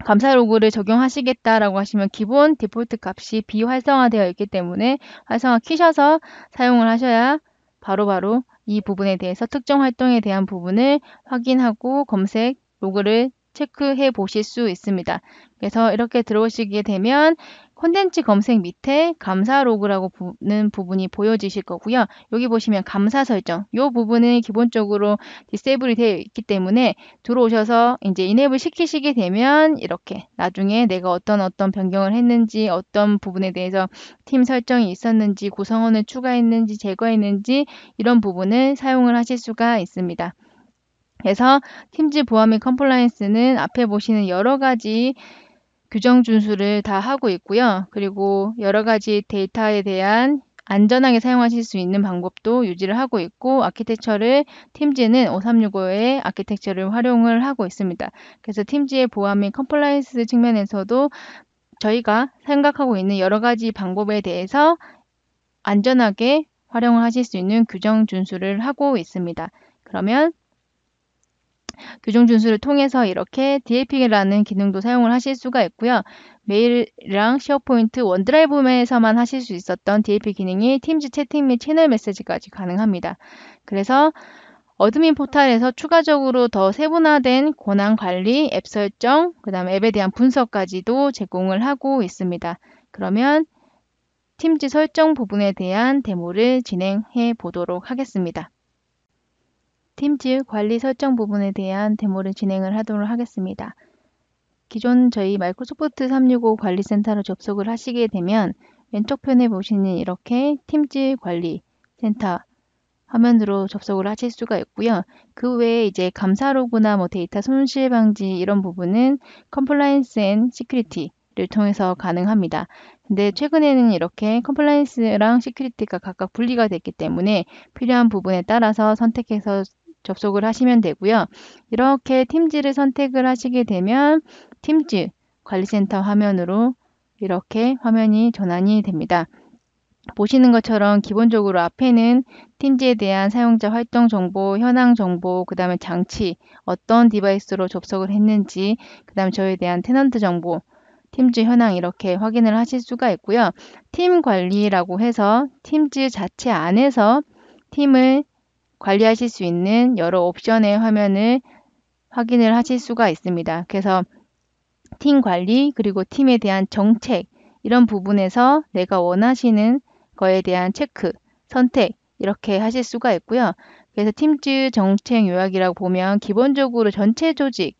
감사 로그를 적용하시겠다라고 하시면 기본 디폴트 값이 비활성화되어 있기 때문에 활성화 키셔서 사용을 하셔야 바로바로 이 부분에 대해서 특정 활동에 대한 부분을 확인하고 검색 로그를 체크해 보실 수 있습니다. 그래서 이렇게 들어오시게 되면 콘텐츠 검색 밑에 감사 로그라고 부는 부분이 보여지실 거고요. 여기 보시면 감사 설정, 이 부분은 기본적으로 디세이블이 되어 있기 때문에 들어오셔서 이제 이네이블 시키시게 되면 이렇게 나중에 내가 어떤 변경을 했는지, 어떤 부분에 대해서 팀 설정이 있었는지, 구성원을 추가했는지, 제거했는지 이런 부분을 사용을 하실 수가 있습니다. 그래서 팀즈 보안 및 컴플라이언스는 앞에 보시는 여러 가지 규정 준수를 다 하고 있고요. 그리고 여러 가지 데이터에 대한 안전하게 사용하실 수 있는 방법도 유지를 하고 있고 아키텍처를 팀즈는 5365의 아키텍처를 활용을 하고 있습니다. 그래서 팀즈의 보안 및 컴플라이언스 측면에서도 저희가 생각하고 있는 여러 가지 방법에 대해서 안전하게 활용을 하실 수 있는 규정 준수를 하고 있습니다. 그러면 규정 준수를 통해서 이렇게 DLP라는 기능도 사용을 하실 수가 있고요. 메일이랑 쉐어포인트, 원드라이브에서만 하실 수 있었던 DLP 기능이 팀즈 채팅 및 채널 메시지까지 가능합니다. 그래서 어드민 포탈에서 추가적으로 더 세분화된 권한 관리, 앱 설정, 그 다음에 앱에 대한 분석까지도 제공을 하고 있습니다. 그러면 팀즈 설정 부분에 대한 데모를 진행해 보도록 하겠습니다. 팀즈 관리 설정 부분에 대한 데모를 진행을 하도록 하겠습니다. 기존 저희 마이크로소프트 365 관리센터로 접속을 하시게 되면 왼쪽 편에 보시는 이렇게 팀즈 관리 센터 화면으로 접속을 하실 수가 있고요. 그 외에 이제 감사 로그나 데이터 손실 방지 이런 부분은 컴플라이언스 앤 시큐리티를 통해서 가능합니다. 근데 최근에는 이렇게 컴플라이언스랑 시큐리티가 각각 분리가 됐기 때문에 필요한 부분에 따라서 선택해서 접속을 하시면 되고요. 이렇게 팀즈를 선택을 하시게 되면 팀즈 관리센터 화면으로 이렇게 화면이 전환이 됩니다. 보시는 것처럼 기본적으로 앞에는 팀즈에 대한 사용자 활동 정보, 현황 정보, 그 다음에 장치, 어떤 디바이스로 접속을 했는지, 그 다음에 저에 대한 테넌트 정보, 팀즈 현황 이렇게 확인을 하실 수가 있고요. 팀 관리라고 해서 팀즈 자체 안에서 팀을 관리하실 수 있는 여러 옵션의 화면을 확인을 하실 수가 있습니다. 그래서 팀 관리 그리고 팀에 대한 정책 이런 부분에서 내가 원하시는 거에 대한 체크, 선택 이렇게 하실 수가 있고요. 그래서 팀즈 정책 요약이라고 보면 기본적으로 전체 조직,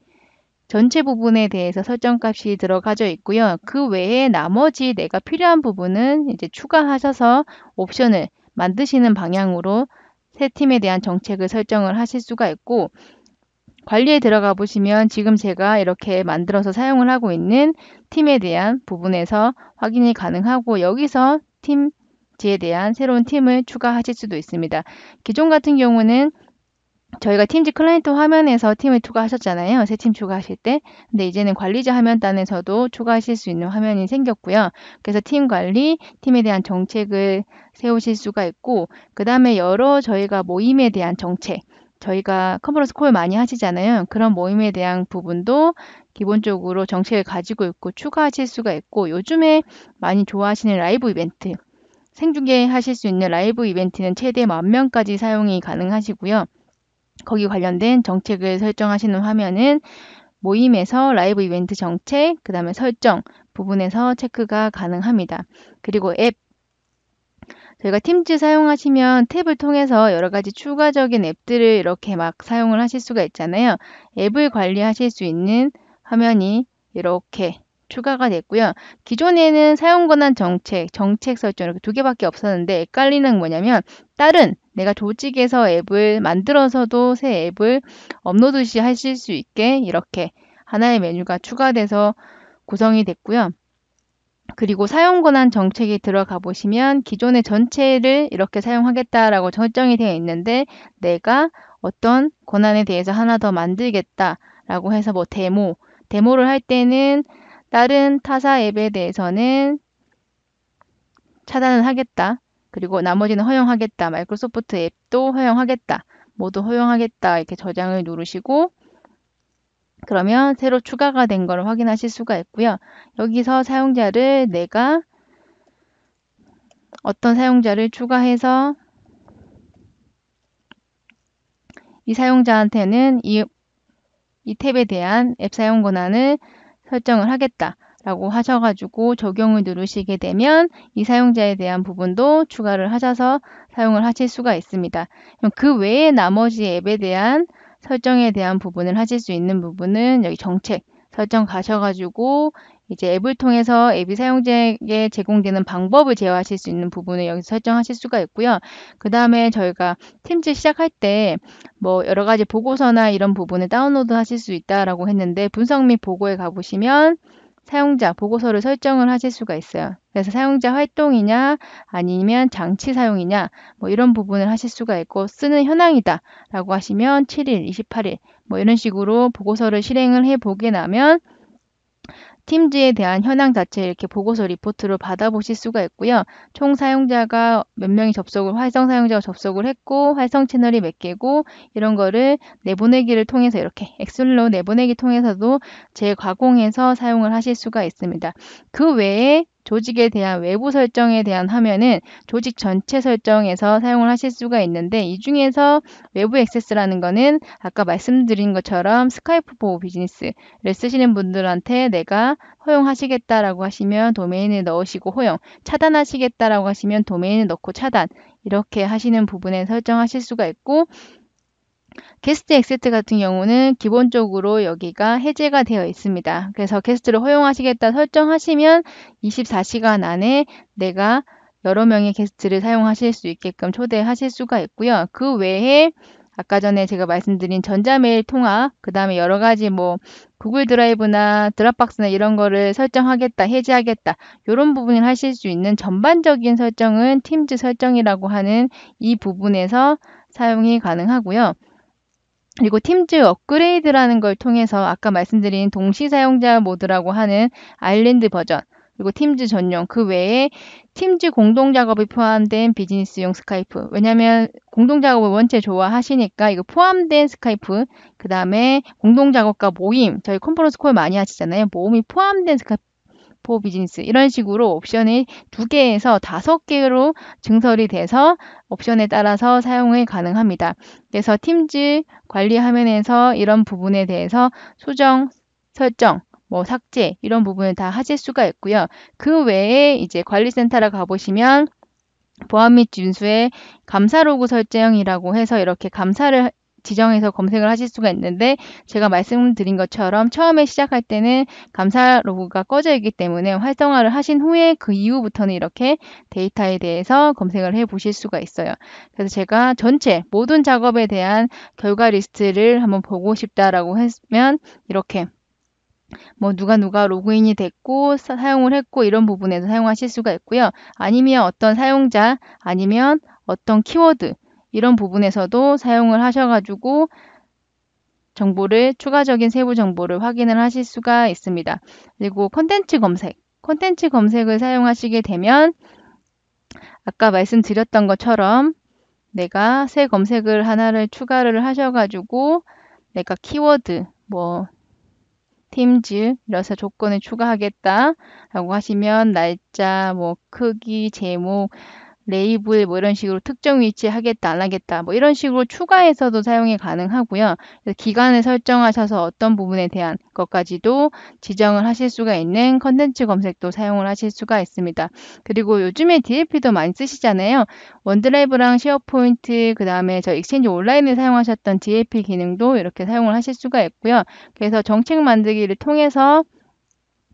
전체 부분에 대해서 설정값이 들어가져 있고요. 그 외에 나머지 내가 필요한 부분은 이제 추가하셔서 옵션을 만드시는 방향으로 새 팀에 대한 정책을 설정을 하실 수가 있고 관리에 들어가 보시면 지금 제가 이렇게 만들어서 사용을 하고 있는 팀에 대한 부분에서 확인이 가능하고 여기서 팀지에 대한 새로운 팀을 추가하실 수도 있습니다. 기존 같은 경우는 저희가 팀즈 클라이언트 화면에서 팀을 추가하셨잖아요. 새 팀 추가하실 때. 근데 이제는 관리자 화면단에서도 추가하실 수 있는 화면이 생겼고요. 그래서 팀 관리, 팀에 대한 정책을 세우실 수가 있고 그 다음에 여러 저희가 모임에 대한 정책, 저희가 컨퍼런스 콜 많이 하시잖아요. 그런 모임에 대한 부분도 기본적으로 정책을 가지고 있고 추가하실 수가 있고 요즘에 많이 좋아하시는 라이브 이벤트, 생중계 하실 수 있는 라이브 이벤트는 최대 10,000명까지 사용이 가능하시고요. 거기 관련된 정책을 설정하시는 화면은 모임에서 라이브 이벤트 정책, 그 다음에 설정 부분에서 체크가 가능합니다. 그리고 앱, 저희가 팀즈 사용하시면 탭을 통해서 여러 가지 추가적인 앱들을 이렇게 막 사용을 하실 수가 있잖아요. 앱을 관리하실 수 있는 화면이 이렇게 추가가 됐고요. 기존에는 사용 권한 정책 설정 이렇게 두 개밖에 없었는데 앱 관리는 뭐냐면 다른 내가 조직에서 앱을 만들어서도 새 앱을 업로드 시 하실 수 있게 이렇게 하나의 메뉴가 추가돼서 구성이 됐고요. 그리고 사용 권한 정책에 들어가 보시면 기존의 전체를 이렇게 사용하겠다라고 설정이 되어 있는데 내가 어떤 권한에 대해서 하나 더 만들겠다라고 해서 뭐 데모를 할 때는 다른 타사 앱에 대해서는 차단을 하겠다. 그리고 나머지는 허용하겠다. 마이크로소프트 앱도 허용하겠다. 모두 허용하겠다. 이렇게 저장을 누르시고 그러면 새로 추가가 된 걸 확인하실 수가 있고요. 여기서 사용자를 내가 어떤 사용자를 추가해서 이 사용자한테는 이 탭에 대한 앱 사용 권한을 설정을 하겠다라고 하셔가지고 적용을 누르시게 되면 이 사용자에 대한 부분도 추가를 하셔서 사용을 하실 수가 있습니다. 그 외에 나머지 앱에 대한 설정에 대한 부분을 하실 수 있는 부분은 여기 정책 설정 가셔가지고 이제 앱을 통해서 앱이 사용자에게 제공되는 방법을 제어하실 수 있는 부분을 여기서 설정하실 수가 있고요. 그 다음에 저희가 팀즈 시작할 때 뭐 여러 가지 보고서나 이런 부분을 다운로드 하실 수 있다라고 했는데 분석 및 보고에 가보시면 사용자 보고서를 설정을 하실 수가 있어요. 그래서 사용자 활동이냐 아니면 장치 사용이냐 뭐 이런 부분을 하실 수가 있고 쓰는 현황이다 라고 하시면 7일, 28일 뭐 이런 식으로 보고서를 실행을 해 보게 나면 팀즈에 대한 현황 자체 이렇게 보고서 리포트로 받아보실 수가 있고요. 총 사용자가 몇 명이 활성 사용자가 접속을 했고 활성 채널이 몇 개고 이런 거를 내보내기를 통해서 이렇게 엑셀로 내보내기 통해서도 재가공해서 사용을 하실 수가 있습니다. 그 외에 조직에 대한 외부 설정에 대한 화면은 조직 전체 설정에서 사용을 하실 수가 있는데 이 중에서 외부 액세스라는 거는 아까 말씀드린 것처럼 스카이프 포 비즈니스를 쓰시는 분들한테 내가 허용하시겠다라고 하시면 도메인을 넣으시고 허용, 차단하시겠다라고 하시면 도메인을 넣고 차단 이렇게 하시는 부분에 설정하실 수가 있고 게스트 액세스 같은 경우는 기본적으로 여기가 해제가 되어 있습니다. 그래서 게스트를 허용하시겠다 설정하시면 24시간 안에 내가 여러 명의 게스트를 사용하실 수 있게끔 초대하실 수가 있고요. 그 외에 아까 전에 제가 말씀드린 전자메일 통화, 그 다음에 여러 가지 뭐 구글 드라이브나 드랍박스나 이런 거를 설정하겠다, 해제하겠다 이런 부분을 하실 수 있는 전반적인 설정은 팀즈 설정이라고 하는 이 부분에서 사용이 가능하고요. 그리고 팀즈 업그레이드라는 걸 통해서 아까 말씀드린 동시 사용자 모드라고 하는 아일랜드 버전 그리고 팀즈 전용 그 외에 팀즈 공동 작업이 포함된 비즈니스용 스카이프 왜냐하면 공동 작업을 원체 좋아하시니까 이거 포함된 스카이프 그 다음에 공동 작업과 모임 저희 컨퍼런스 콜 많이 하시잖아요. 모임이 포함된 스카이프 포 비즈니스 이런 식으로 옵션이 2개에서 5개로 증설이 돼서 옵션에 따라서 사용이 가능합니다. 그래서 팀즈 관리 화면에서 이런 부분에 대해서 수정, 설정, 뭐 삭제 이런 부분을 다 하실 수가 있고요. 그 외에 이제 관리센터를 가보시면 보안 및 준수의 감사 로그 설정이라고 해서 이렇게 감사를 지정해서 검색을 하실 수가 있는데 제가 말씀드린 것처럼 처음에 시작할 때는 감사 로그가 꺼져 있기 때문에 활성화를 하신 후에 그 이후부터는 이렇게 데이터에 대해서 검색을 해 보실 수가 있어요. 그래서 제가 전체 모든 작업에 대한 결과 리스트를 한번 보고 싶다라고 하면 이렇게 뭐 누가 로그인이 됐고 사용을 했고 이런 부분에서 사용하실 수가 있고요. 아니면 어떤 사용자 아니면 어떤 키워드 이런 부분에서도 사용을 하셔가지고 정보를 추가적인 세부 정보를 확인을 하실 수가 있습니다. 그리고 콘텐츠 검색을 사용하시게 되면 아까 말씀드렸던 것처럼 내가 새 검색을 하나를 추가를 하셔가지고 내가 키워드 뭐 팀즈 이래서 조건을 추가하겠다라고 하시면 날짜, 뭐 크기, 제목, 레이블 뭐 이런 식으로 특정 위치 하겠다 안 하겠다 뭐 이런 식으로 추가해서도 사용이 가능하고요. 그래서 기간을 설정하셔서 어떤 부분에 대한 것까지도 지정을 하실 수가 있는 컨텐츠 검색도 사용을 하실 수가 있습니다. 그리고 요즘에 DLP도 많이 쓰시잖아요. 원드라이브랑 쉐어포인트 그 다음에 저 익스체인지 온라인을 사용하셨던 DLP 기능도 이렇게 사용을 하실 수가 있고요. 그래서 정책 만들기를 통해서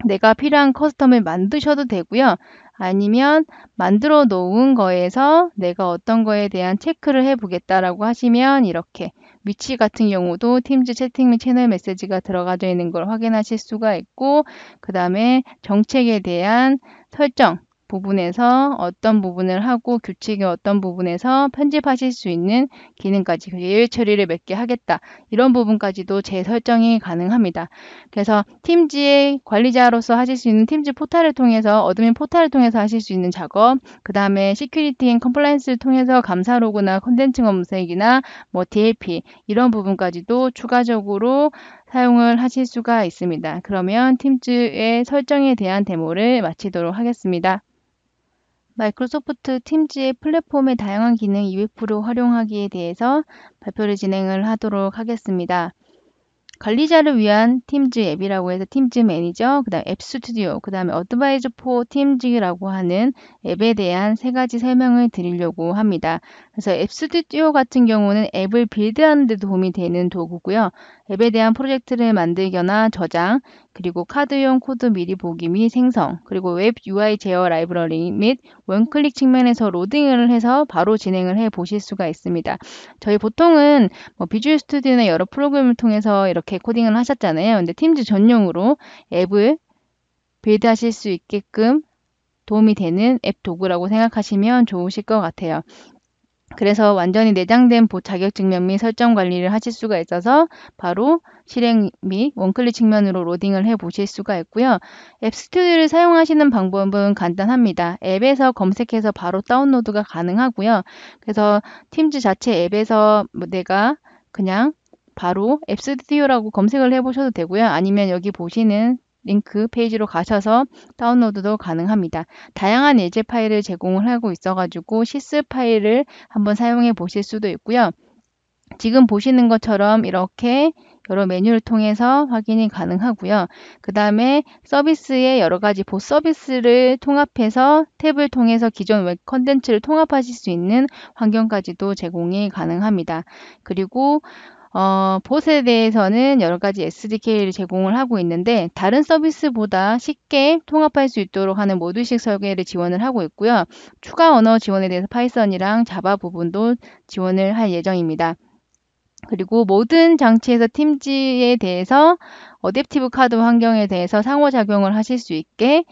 내가 필요한 커스텀을 만드셔도 되고요. 아니면 만들어 놓은 거에서 내가 어떤 거에 대한 체크를 해 보겠다라고 하시면 이렇게 위치 같은 경우도 팀즈 채팅 및 채널 메시지가 들어가져 있는 걸 확인하실 수가 있고, 그 다음에 정책에 대한 설정 부분에서 어떤 부분을 하고 규칙의 어떤 부분에서 편집하실 수 있는 기능까지, 예외 처리를 몇 개 하겠다, 이런 부분까지도 재설정이 가능합니다. 그래서 팀즈의 관리자로서 하실 수 있는 팀즈 포탈을 통해서, 어드민 포탈을 통해서 하실 수 있는 작업, 그 다음에 시큐리티 앤 컴플라이언스를 통해서 감사 로그나 콘텐츠 검색이나 뭐 DLP 이런 부분까지도 추가적으로 사용을 하실 수가 있습니다. 그러면 팀즈의 설정에 대한 데모를 마치도록 하겠습니다. 마이크로소프트 팀즈의 플랫폼의 다양한 기능 200% 활용하기에 대해서 발표를 진행을 하도록 하겠습니다. 관리자를 위한 팀즈 앱이라고 해서 팀즈 매니저, 그 다음 앱 스튜디오, 그 다음에 어드바이저 포 팀즈라고 하는 앱에 대한 세 가지 설명을 드리려고 합니다. 그래서 앱 스튜디오 같은 경우는 앱을 빌드하는 데 도움이 되는 도구고요. 앱에 대한 프로젝트를 만들거나 저장, 그리고 카드용 코드 미리 보기 및 생성, 그리고 웹 UI 제어 라이브러리 및 원클릭 측면에서 로딩을 해서 바로 진행을 해 보실 수가 있습니다. 저희 보통은 비주얼 스튜디오나 여러 프로그램을 통해서 이렇게 코딩을 하셨잖아요. 근데 팀즈 전용으로 앱을 빌드하실 수 있게끔 도움이 되는 앱 도구라고 생각하시면 좋으실 것 같아요. 그래서 완전히 내장된 자격증명 및 설정 관리를 하실 수가 있어서 바로 실행 및 원클릭 측면으로 로딩을 해 보실 수가 있고요. 앱 스튜디오를 사용하시는 방법은 간단합니다. 앱에서 검색해서 바로 다운로드가 가능하고요. 그래서 팀즈 자체 앱에서 내가 그냥 바로 앱 스튜디오라고 검색을 해 보셔도 되고요. 아니면 여기 보시는 링크 페이지로 가셔서 다운로드도 가능합니다. 다양한 예제 파일을 제공을 하고 있어가지고 시스 파일을 한번 사용해 보실 수도 있고요. 지금 보시는 것처럼 이렇게 여러 메뉴를 통해서 확인이 가능하고요. 그 다음에 서비스의 여러 가지 서비스를 통합해서 탭을 통해서 기존 웹 컨텐츠를 통합하실 수 있는 환경까지도 제공이 가능합니다. 그리고 봇에 대해서는 여러 가지 SDK를 제공을 하고 있는데 다른 서비스보다 쉽게 통합할 수 있도록 하는 모듈식 설계를 지원을 하고 있고요. 추가 언어 지원에 대해서 파이썬이랑 자바 부분도 지원을 할 예정입니다. 그리고 모든 장치에서 팀즈에 대해서 어댑티브 카드 환경에 대해서 상호작용을 하실 수 있게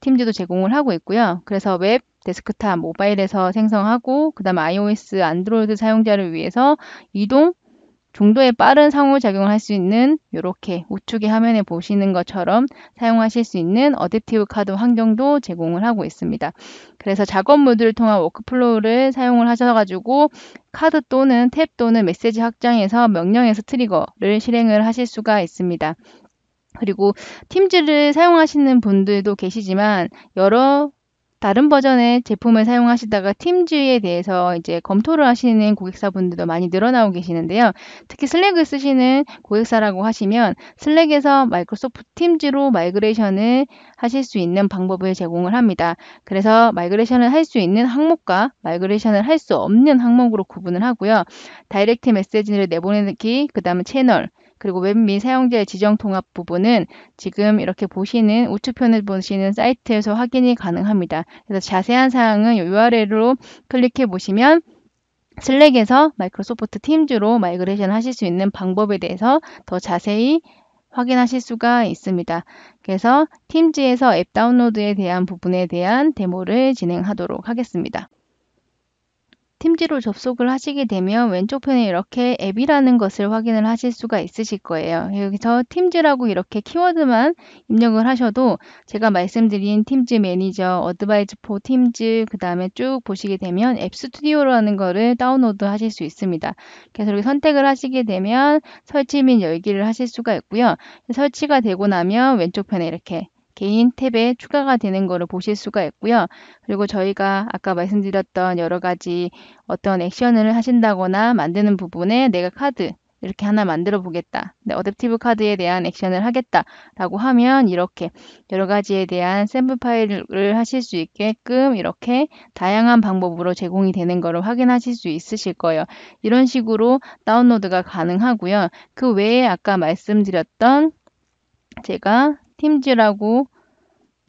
팀즈도 제공을 하고 있고요. 그래서 웹, 데스크탑, 모바일에서 생성하고 그 다음에 iOS, 안드로이드 사용자를 위해서 이동, 중도에 빠른 상호작용을 할 수 있는 이렇게 우측의 화면에 보시는 것처럼 사용하실 수 있는 어댑티브 카드 환경도 제공을 하고 있습니다. 그래서 작업 모드를 통한 워크플로우를 사용을 하셔가지고 카드 또는 탭 또는 메시지 확장해서 명령에서 트리거를 실행을 하실 수가 있습니다. 그리고 팀즈를 사용하시는 분들도 계시지만 여러 다른 버전의 제품을 사용하시다가 팀즈에 대해서 이제 검토를 하시는 고객사분들도 많이 늘어나고 계시는데요. 특히 슬랙을 쓰시는 고객사라고 하시면 슬랙에서 마이크로소프트 팀즈로 마이그레이션을 하실 수 있는 방법을 제공을 합니다. 그래서 마이그레이션을 할 수 있는 항목과 마이그레이션을 할 수 없는 항목으로 구분을 하고요. 다이렉트 메시지를 내보내기, 그 다음에 채널, 그리고 웹 및 사용자의 지정 통합 부분은 지금 이렇게 보시는 우측편을 보시는 사이트에서 확인이 가능합니다. 그래서 자세한 사항은 URL로 클릭해 보시면 슬랙에서 마이크로소프트 팀즈로 마이그레이션 하실 수 있는 방법에 대해서 더 자세히 확인하실 수가 있습니다. 그래서 팀즈에서 앱 다운로드에 대한 부분에 대한 데모를 진행하도록 하겠습니다. 팀즈로 접속을 하시게 되면 왼쪽 편에 이렇게 앱이라는 것을 확인을 하실 수가 있으실 거예요. 여기서 팀즈라고 이렇게 키워드만 입력을 하셔도 제가 말씀드린 팀즈 매니저, 어드바이즈 포 팀즈, 그 다음에 쭉 보시게 되면 앱 스튜디오라는 거를 다운로드 하실 수 있습니다. 그래서 이렇게 선택을 하시게 되면 설치 및 열기를 하실 수가 있고요. 설치가 되고 나면 왼쪽 편에 이렇게 개인 탭에 추가가 되는 것을 보실 수가 있고요. 그리고 저희가 아까 말씀드렸던 여러 가지 어떤 액션을 하신다거나 만드는 부분에 내가 카드 이렇게 하나 만들어 보겠다. 어댑티브 카드에 대한 액션을 하겠다라고 하면 이렇게 여러 가지에 대한 샘플 파일을 하실 수 있게끔 이렇게 다양한 방법으로 제공이 되는 것을 확인하실 수 있으실 거예요. 이런 식으로 다운로드가 가능하고요. 그 외에 아까 말씀드렸던 제가 팀즈라고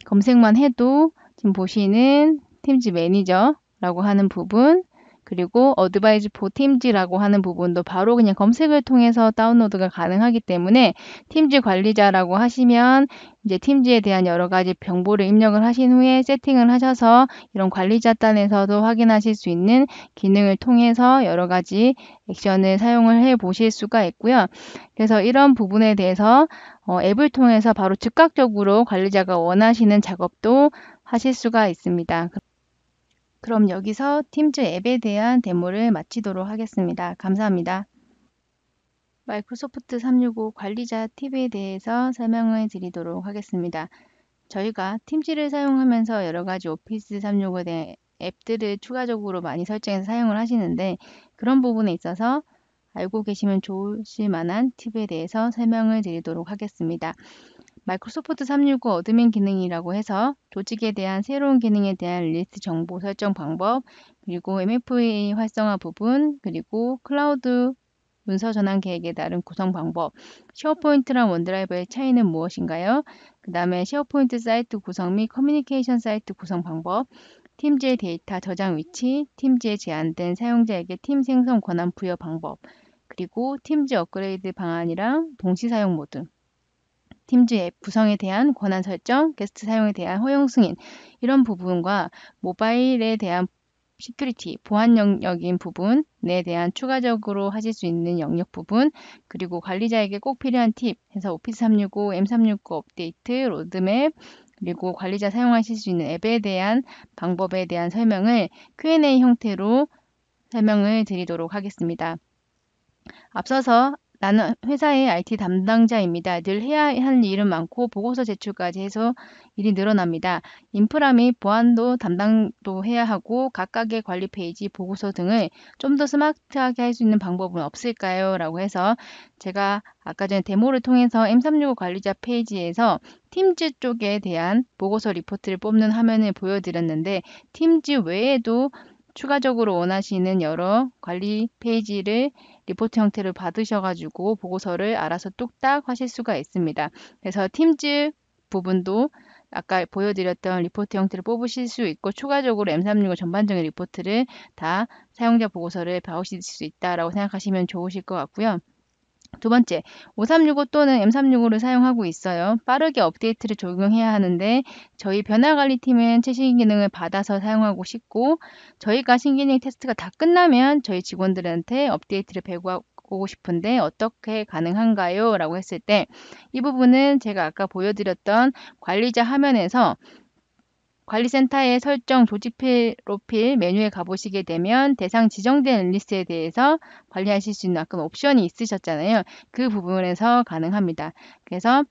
검색만 해도 지금 보시는 팀즈 매니저라고 하는 부분, 그리고 Advice for Teams라고 하는 부분도 바로 그냥 검색을 통해서 다운로드가 가능하기 때문에 팀즈 관리자라고 하시면 이제 팀즈에 대한 여러 가지 정보를 입력을 하신 후에 세팅을 하셔서 이런 관리자 단에서도 확인하실 수 있는 기능을 통해서 여러 가지 액션을 사용을 해 보실 수가 있고요. 그래서 이런 부분에 대해서 앱을 통해서 바로 즉각적으로 관리자가 원하시는 작업도 하실 수가 있습니다. 그럼 여기서 팀즈 앱에 대한 데모를 마치도록 하겠습니다. 감사합니다. 마이크로소프트 365 관리자 팁에 대해서 설명을 드리도록 하겠습니다. 저희가 팀즈를 사용하면서 여러 가지 오피스 365에 대한 앱들을 추가적으로 많이 설정해서 사용을 하시는데 그런 부분에 있어서 알고 계시면 좋으실 만한 팁에 대해서 설명을 드리도록 하겠습니다. 마이크로소프트 365 어드민 기능이라고 해서 조직에 대한 새로운 기능에 대한 리스트 정보 설정 방법, 그리고 MFA 활성화 부분, 그리고 클라우드 문서 전환 계획에 따른 구성 방법, 쉐어포인트랑 원드라이브의 차이는 무엇인가요? 그 다음에 쉐어포인트 사이트 구성 및 커뮤니케이션 사이트 구성 방법, 팀즈의 데이터 저장 위치, 팀즈에 제한된 사용자에게 팀 생성 권한 부여 방법, 그리고 팀즈 업그레이드 방안이랑 동시 사용 모드, 팀즈 앱 구성에 대한 권한 설정, 게스트 사용에 대한 허용 승인 이런 부분과 모바일에 대한 시큐리티, 보안 영역인 부분에 대한 추가적으로 하실 수 있는 영역 부분, 그리고 관리자에게 꼭 필요한 팁 해서 오피스 365, M365 업데이트, 로드맵, 그리고 관리자 사용하실 수 있는 앱에 대한 방법에 대한 설명을 Q&A 형태로 설명을 드리도록 하겠습니다. 앞서서 나는 회사의 IT 담당자입니다. 늘 해야 할 일은 많고 보고서 제출까지 해서 일이 늘어납니다. 인프라 및 보안도 담당도 해야 하고 각각의 관리 페이지, 보고서 등을 좀 더 스마트하게 할 수 있는 방법은 없을까요? 라고 해서 제가 아까 전에 데모를 통해서 M365 관리자 페이지에서 팀즈 쪽에 대한 보고서 리포트를 뽑는 화면을 보여드렸는데 팀즈 외에도 추가적으로 원하시는 여러 관리 페이지를 리포트 형태를 받으셔가지고 보고서를 알아서 뚝딱 하실 수가 있습니다. 그래서 팀즈 부분도 아까 보여드렸던 리포트 형태를 뽑으실 수 있고 추가적으로 M365 전반적인 리포트를 다 사용자 보고서를 봐오실 수 있다라고 생각하시면 좋으실 것 같고요. 두 번째, 5365 또는 M365를 사용하고 있어요. 빠르게 업데이트를 적용해야 하는데 저희 변화관리팀은 최신 기능을 받아서 사용하고 싶고 저희가 신기능 테스트가 다 끝나면 저희 직원들한테 업데이트를 배우고 싶은데 어떻게 가능한가요? 라고 했을 때 이 부분은 제가 아까 보여드렸던 관리자 화면에서 관리센터의 설정 조직 프로필 메뉴에 가보시게 되면 대상 지정된 앨리스에 대해서 관리하실 수 있는 아까 옵션이 있으셨잖아요. 그 부분에서 가능합니다. 그래서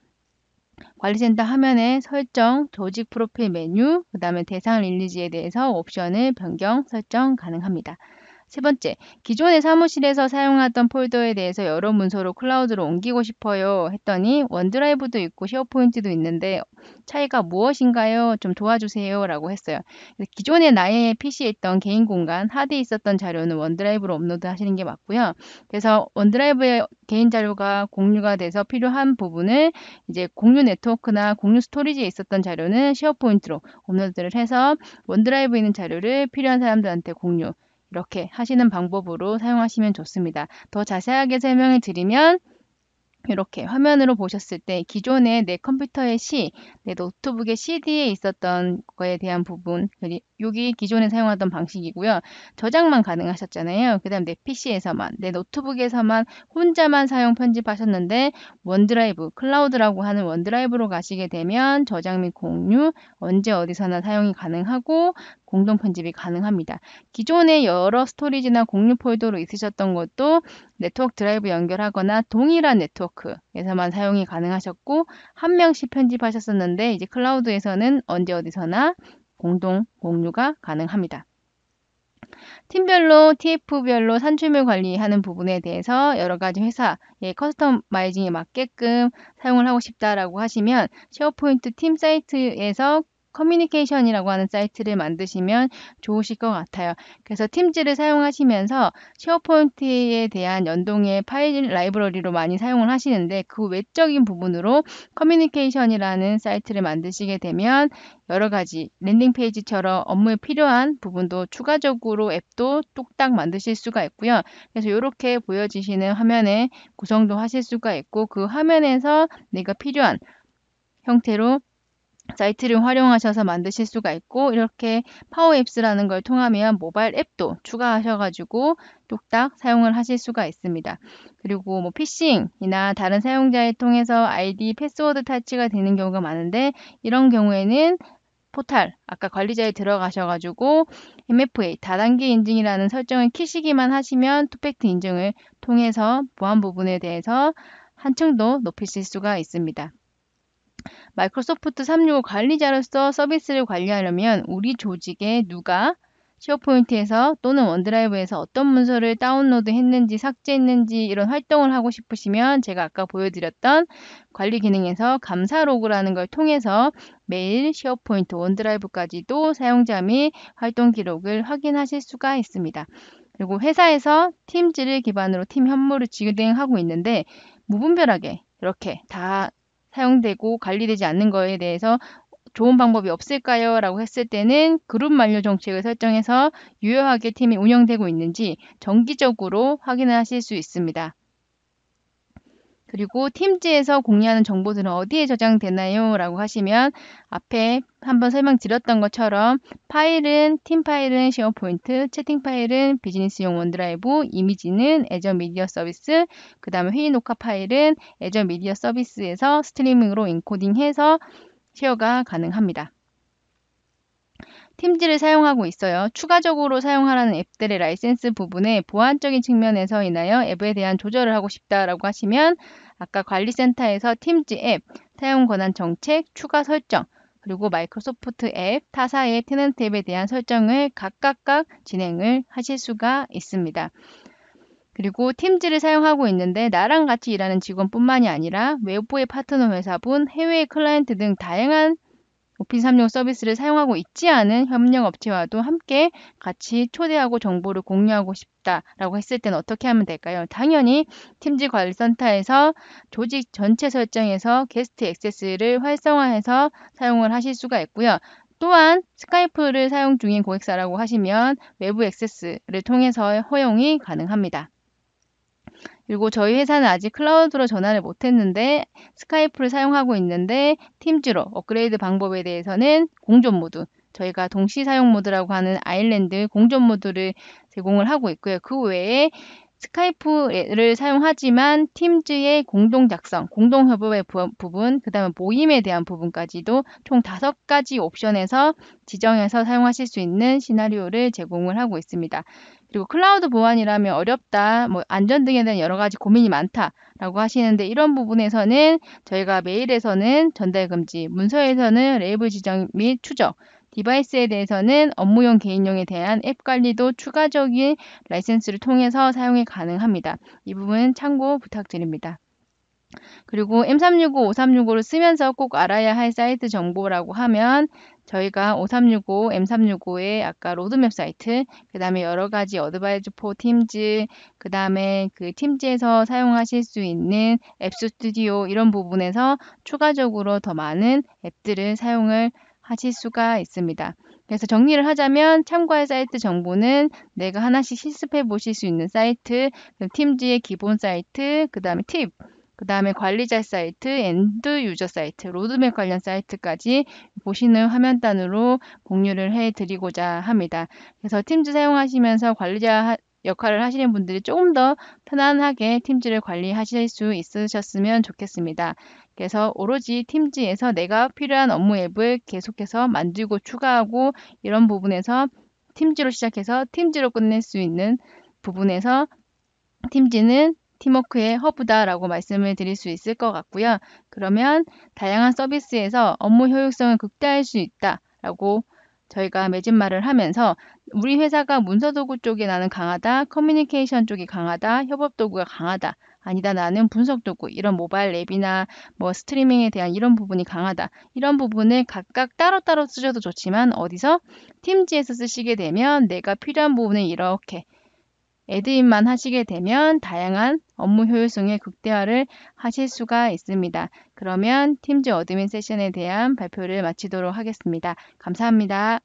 관리센터 화면에 설정, 조직 프로필 메뉴, 그 다음에 대상 릴리즈에 대해서 옵션을 변경, 설정 가능합니다. 세 번째, 기존의 사무실에서 사용하던 폴더에 대해서 여러 문서로 클라우드로 옮기고 싶어요 했더니 원드라이브도 있고 쉐어포인트도 있는데 차이가 무엇인가요? 좀 도와주세요 라고 했어요. 기존에 나의 PC에 있던 개인 공간, 하드에 있었던 자료는 원드라이브로 업로드 하시는 게 맞고요. 그래서 원드라이브에 개인 자료가 공유가 돼서 필요한 부분을 이제 공유 네트워크나 공유 스토리지에 있었던 자료는 쉐어포인트로 업로드를 해서 원드라이브에 있는 자료를 필요한 사람들한테 공유 이렇게 하시는 방법으로 사용하시면 좋습니다. 더 자세하게 설명을 드리면 이렇게 화면으로 보셨을 때 기존에 내 컴퓨터의 C, 내 노트북의 CD에 있었던 거에 대한 부분, 여기 기존에 사용하던 방식이고요. 저장만 가능하셨잖아요. 그 다음 내 PC에서만, 내 노트북에서만 혼자만 사용 편집하셨는데 원드라이브, 클라우드라고 하는 원드라이브로 가시게 되면 저장 및 공유, 언제 어디서나 사용이 가능하고 공동 편집이 가능합니다. 기존에 여러 스토리지나 공유 폴더로 있으셨던 것도 네트워크 드라이브 연결하거나 동일한 네트워크에서만 사용이 가능하셨고 한 명씩 편집하셨었는데 이제 클라우드에서는 언제 어디서나 공동 공유가 가능합니다. 팀별로, TF별로 산출물 관리하는 부분에 대해서 여러 가지 회사의 커스터마이징에 맞게끔 사용을 하고 싶다라고 하시면 쉐어포인트 팀 사이트에서 커뮤니케이션이라고 하는 사이트를 만드시면 좋으실 것 같아요. 그래서 팀즈를 사용하시면서 쉐어포인트에 대한 연동의 파일 라이브러리로 많이 사용을 하시는데 그 외적인 부분으로 커뮤니케이션이라는 사이트를 만드시게 되면 여러 가지 랜딩 페이지처럼 업무에 필요한 부분도 추가적으로 앱도 뚝딱 만드실 수가 있고요. 그래서 이렇게 보여지시는 화면에 구성도 하실 수가 있고 그 화면에서 내가 필요한 형태로 사이트를 활용하셔서 만드실 수가 있고 이렇게 파워앱스라는 걸 통하면 모바일 앱도 추가하셔가지고 뚝딱 사용을 하실 수가 있습니다. 그리고 뭐 피싱이나 다른 사용자에 통해서 아이디, 패스워드 탈취가 되는 경우가 많은데 이런 경우에는 포탈, 아까 관리자에 들어가셔가지고 MFA, 다단계 인증이라는 설정을 키시기만 하시면 투팩트 인증을 통해서 보안 부분에 대해서 한층 더 높이실 수가 있습니다. 마이크로소프트 365 관리자로서 서비스를 관리하려면 우리 조직에 누가 쉐어포인트에서 또는 원드라이브에서 어떤 문서를 다운로드 했는지 삭제했는지 이런 활동을 하고 싶으시면 제가 아까 보여드렸던 관리 기능에서 감사 로그라는 걸 통해서 메일, 쉐어포인트, 원드라이브까지도 사용자 및 활동 기록을 확인하실 수가 있습니다. 그리고 회사에서 팀즈를 기반으로 팀 현무를 진행하고 있는데 무분별하게 이렇게 다 사용되고 관리되지 않는 거에 대해서 좋은 방법이 없을까요? 라고 했을 때는 그룹 만료 정책을 설정해서 유효하게 팀이 운영되고 있는지 정기적으로 확인을 하실 수 있습니다. 그리고 팀즈에서 공유하는 정보들은 어디에 저장되나요? 라고 하시면 앞에 한번 설명드렸던 것처럼 파일은 팀 파일은 쉐어포인트, 채팅 파일은 비즈니스용 원드라이브, 이미지는 애저 미디어 서비스, 그 다음에 회의 녹화 파일은 애저 미디어 서비스에서 스트리밍으로 인코딩해서 쉐어가 가능합니다. 팀즈를 사용하고 있어요. 추가적으로 사용하라는 앱들의 라이센스 부분에 보안적인 측면에서 인하여 앱에 대한 조절을 하고 싶다라고 하시면 아까 관리센터에서 팀즈 앱, 사용 권한 정책, 추가 설정, 그리고 마이크로소프트 앱, 타사의 테넌트 앱에 대한 설정을 각각 진행을 하실 수가 있습니다. 그리고 팀즈를 사용하고 있는데 나랑 같이 일하는 직원뿐만이 아니라 외부의 파트너 회사분, 해외의 클라이언트 등 다양한 오피스 365 서비스를 사용하고 있지 않은 협력업체와도 함께 같이 초대하고 정보를 공유하고 싶다라고 했을 때는 어떻게 하면 될까요? 당연히 팀즈 관리센터에서 조직 전체 설정에서 게스트 액세스를 활성화해서 사용을 하실 수가 있고요. 또한 스카이프를 사용 중인 고객사라고 하시면 외부 액세스를 통해서 허용이 가능합니다. 그리고 저희 회사는 아직 클라우드로 전환을 못했는데 스카이프를 사용하고 있는데 팀즈로 업그레이드 방법에 대해서는 공존 모드, 저희가 동시 사용 모드라고 하는 아일랜드 공존 모드를 제공을 하고 있고요. 그 외에 스카이프를 사용하지만 팀즈의 공동 작성, 공동 협업의 부분, 그 다음에 모임에 대한 부분까지도 총 5가지 옵션에서 지정해서 사용하실 수 있는 시나리오를 제공을 하고 있습니다. 그리고 클라우드 보안이라면 어렵다, 뭐 안전 등에 대한 여러 가지 고민이 많다라고 하시는데 이런 부분에서는 저희가 메일에서는 전달 금지, 문서에서는 레이블 지정 및 추적, 디바이스에 대해서는 업무용 개인용에 대한 앱 관리도 추가적인 라이센스를 통해서 사용이 가능합니다. 이 부분 참고 부탁드립니다. 그리고 M365, 5365를 쓰면서 꼭 알아야 할 사이트 정보라고 하면 저희가 5365, M365의 아까 로드맵 사이트, 그 다음에 여러 가지 어드바이즈 포 팀즈, 그 다음에 그 팀즈에서 사용하실 수 있는 앱 스튜디오 이런 부분에서 추가적으로 더 많은 앱들을 사용을 하실 수가 있습니다. 그래서 정리를 하자면 참고할 사이트 정보는 내가 하나씩 실습해 보실 수 있는 사이트, 팀즈의 기본 사이트, 그 다음에 팁, 그 다음에 관리자 사이트, 엔드 유저 사이트, 로드맵 관련 사이트까지 보시는 화면단으로 공유를 해드리고자 합니다. 그래서 팀즈 사용하시면서 관리자 역할을 하시는 분들이 조금 더 편안하게 팀즈를 관리하실 수 있으셨으면 좋겠습니다. 그래서 오로지 팀즈에서 내가 필요한 업무 앱을 계속해서 만들고 추가하고 이런 부분에서 팀즈로 시작해서 팀즈로 끝낼 수 있는 부분에서 팀즈는 팀워크의 허브다라고 말씀을 드릴 수 있을 것 같고요. 그러면 다양한 서비스에서 업무 효율성을 극대화할 수 있다라고 저희가 매진말을 하면서 우리 회사가 문서도구 쪽에 나는 강하다, 커뮤니케이션 쪽이 강하다, 협업도구가 강하다 아니다, 나는 분석 도구, 이런 모바일 앱이나 뭐 스트리밍에 대한 이런 부분이 강하다. 이런 부분을 각각 따로따로 쓰셔도 좋지만 어디서 팀즈에서 쓰시게 되면 내가 필요한 부분을 이렇게 애드인만 하시게 되면 다양한 업무 효율성의 극대화를 하실 수가 있습니다. 그러면 팀즈 어드민 세션에 대한 발표를 마치도록 하겠습니다. 감사합니다.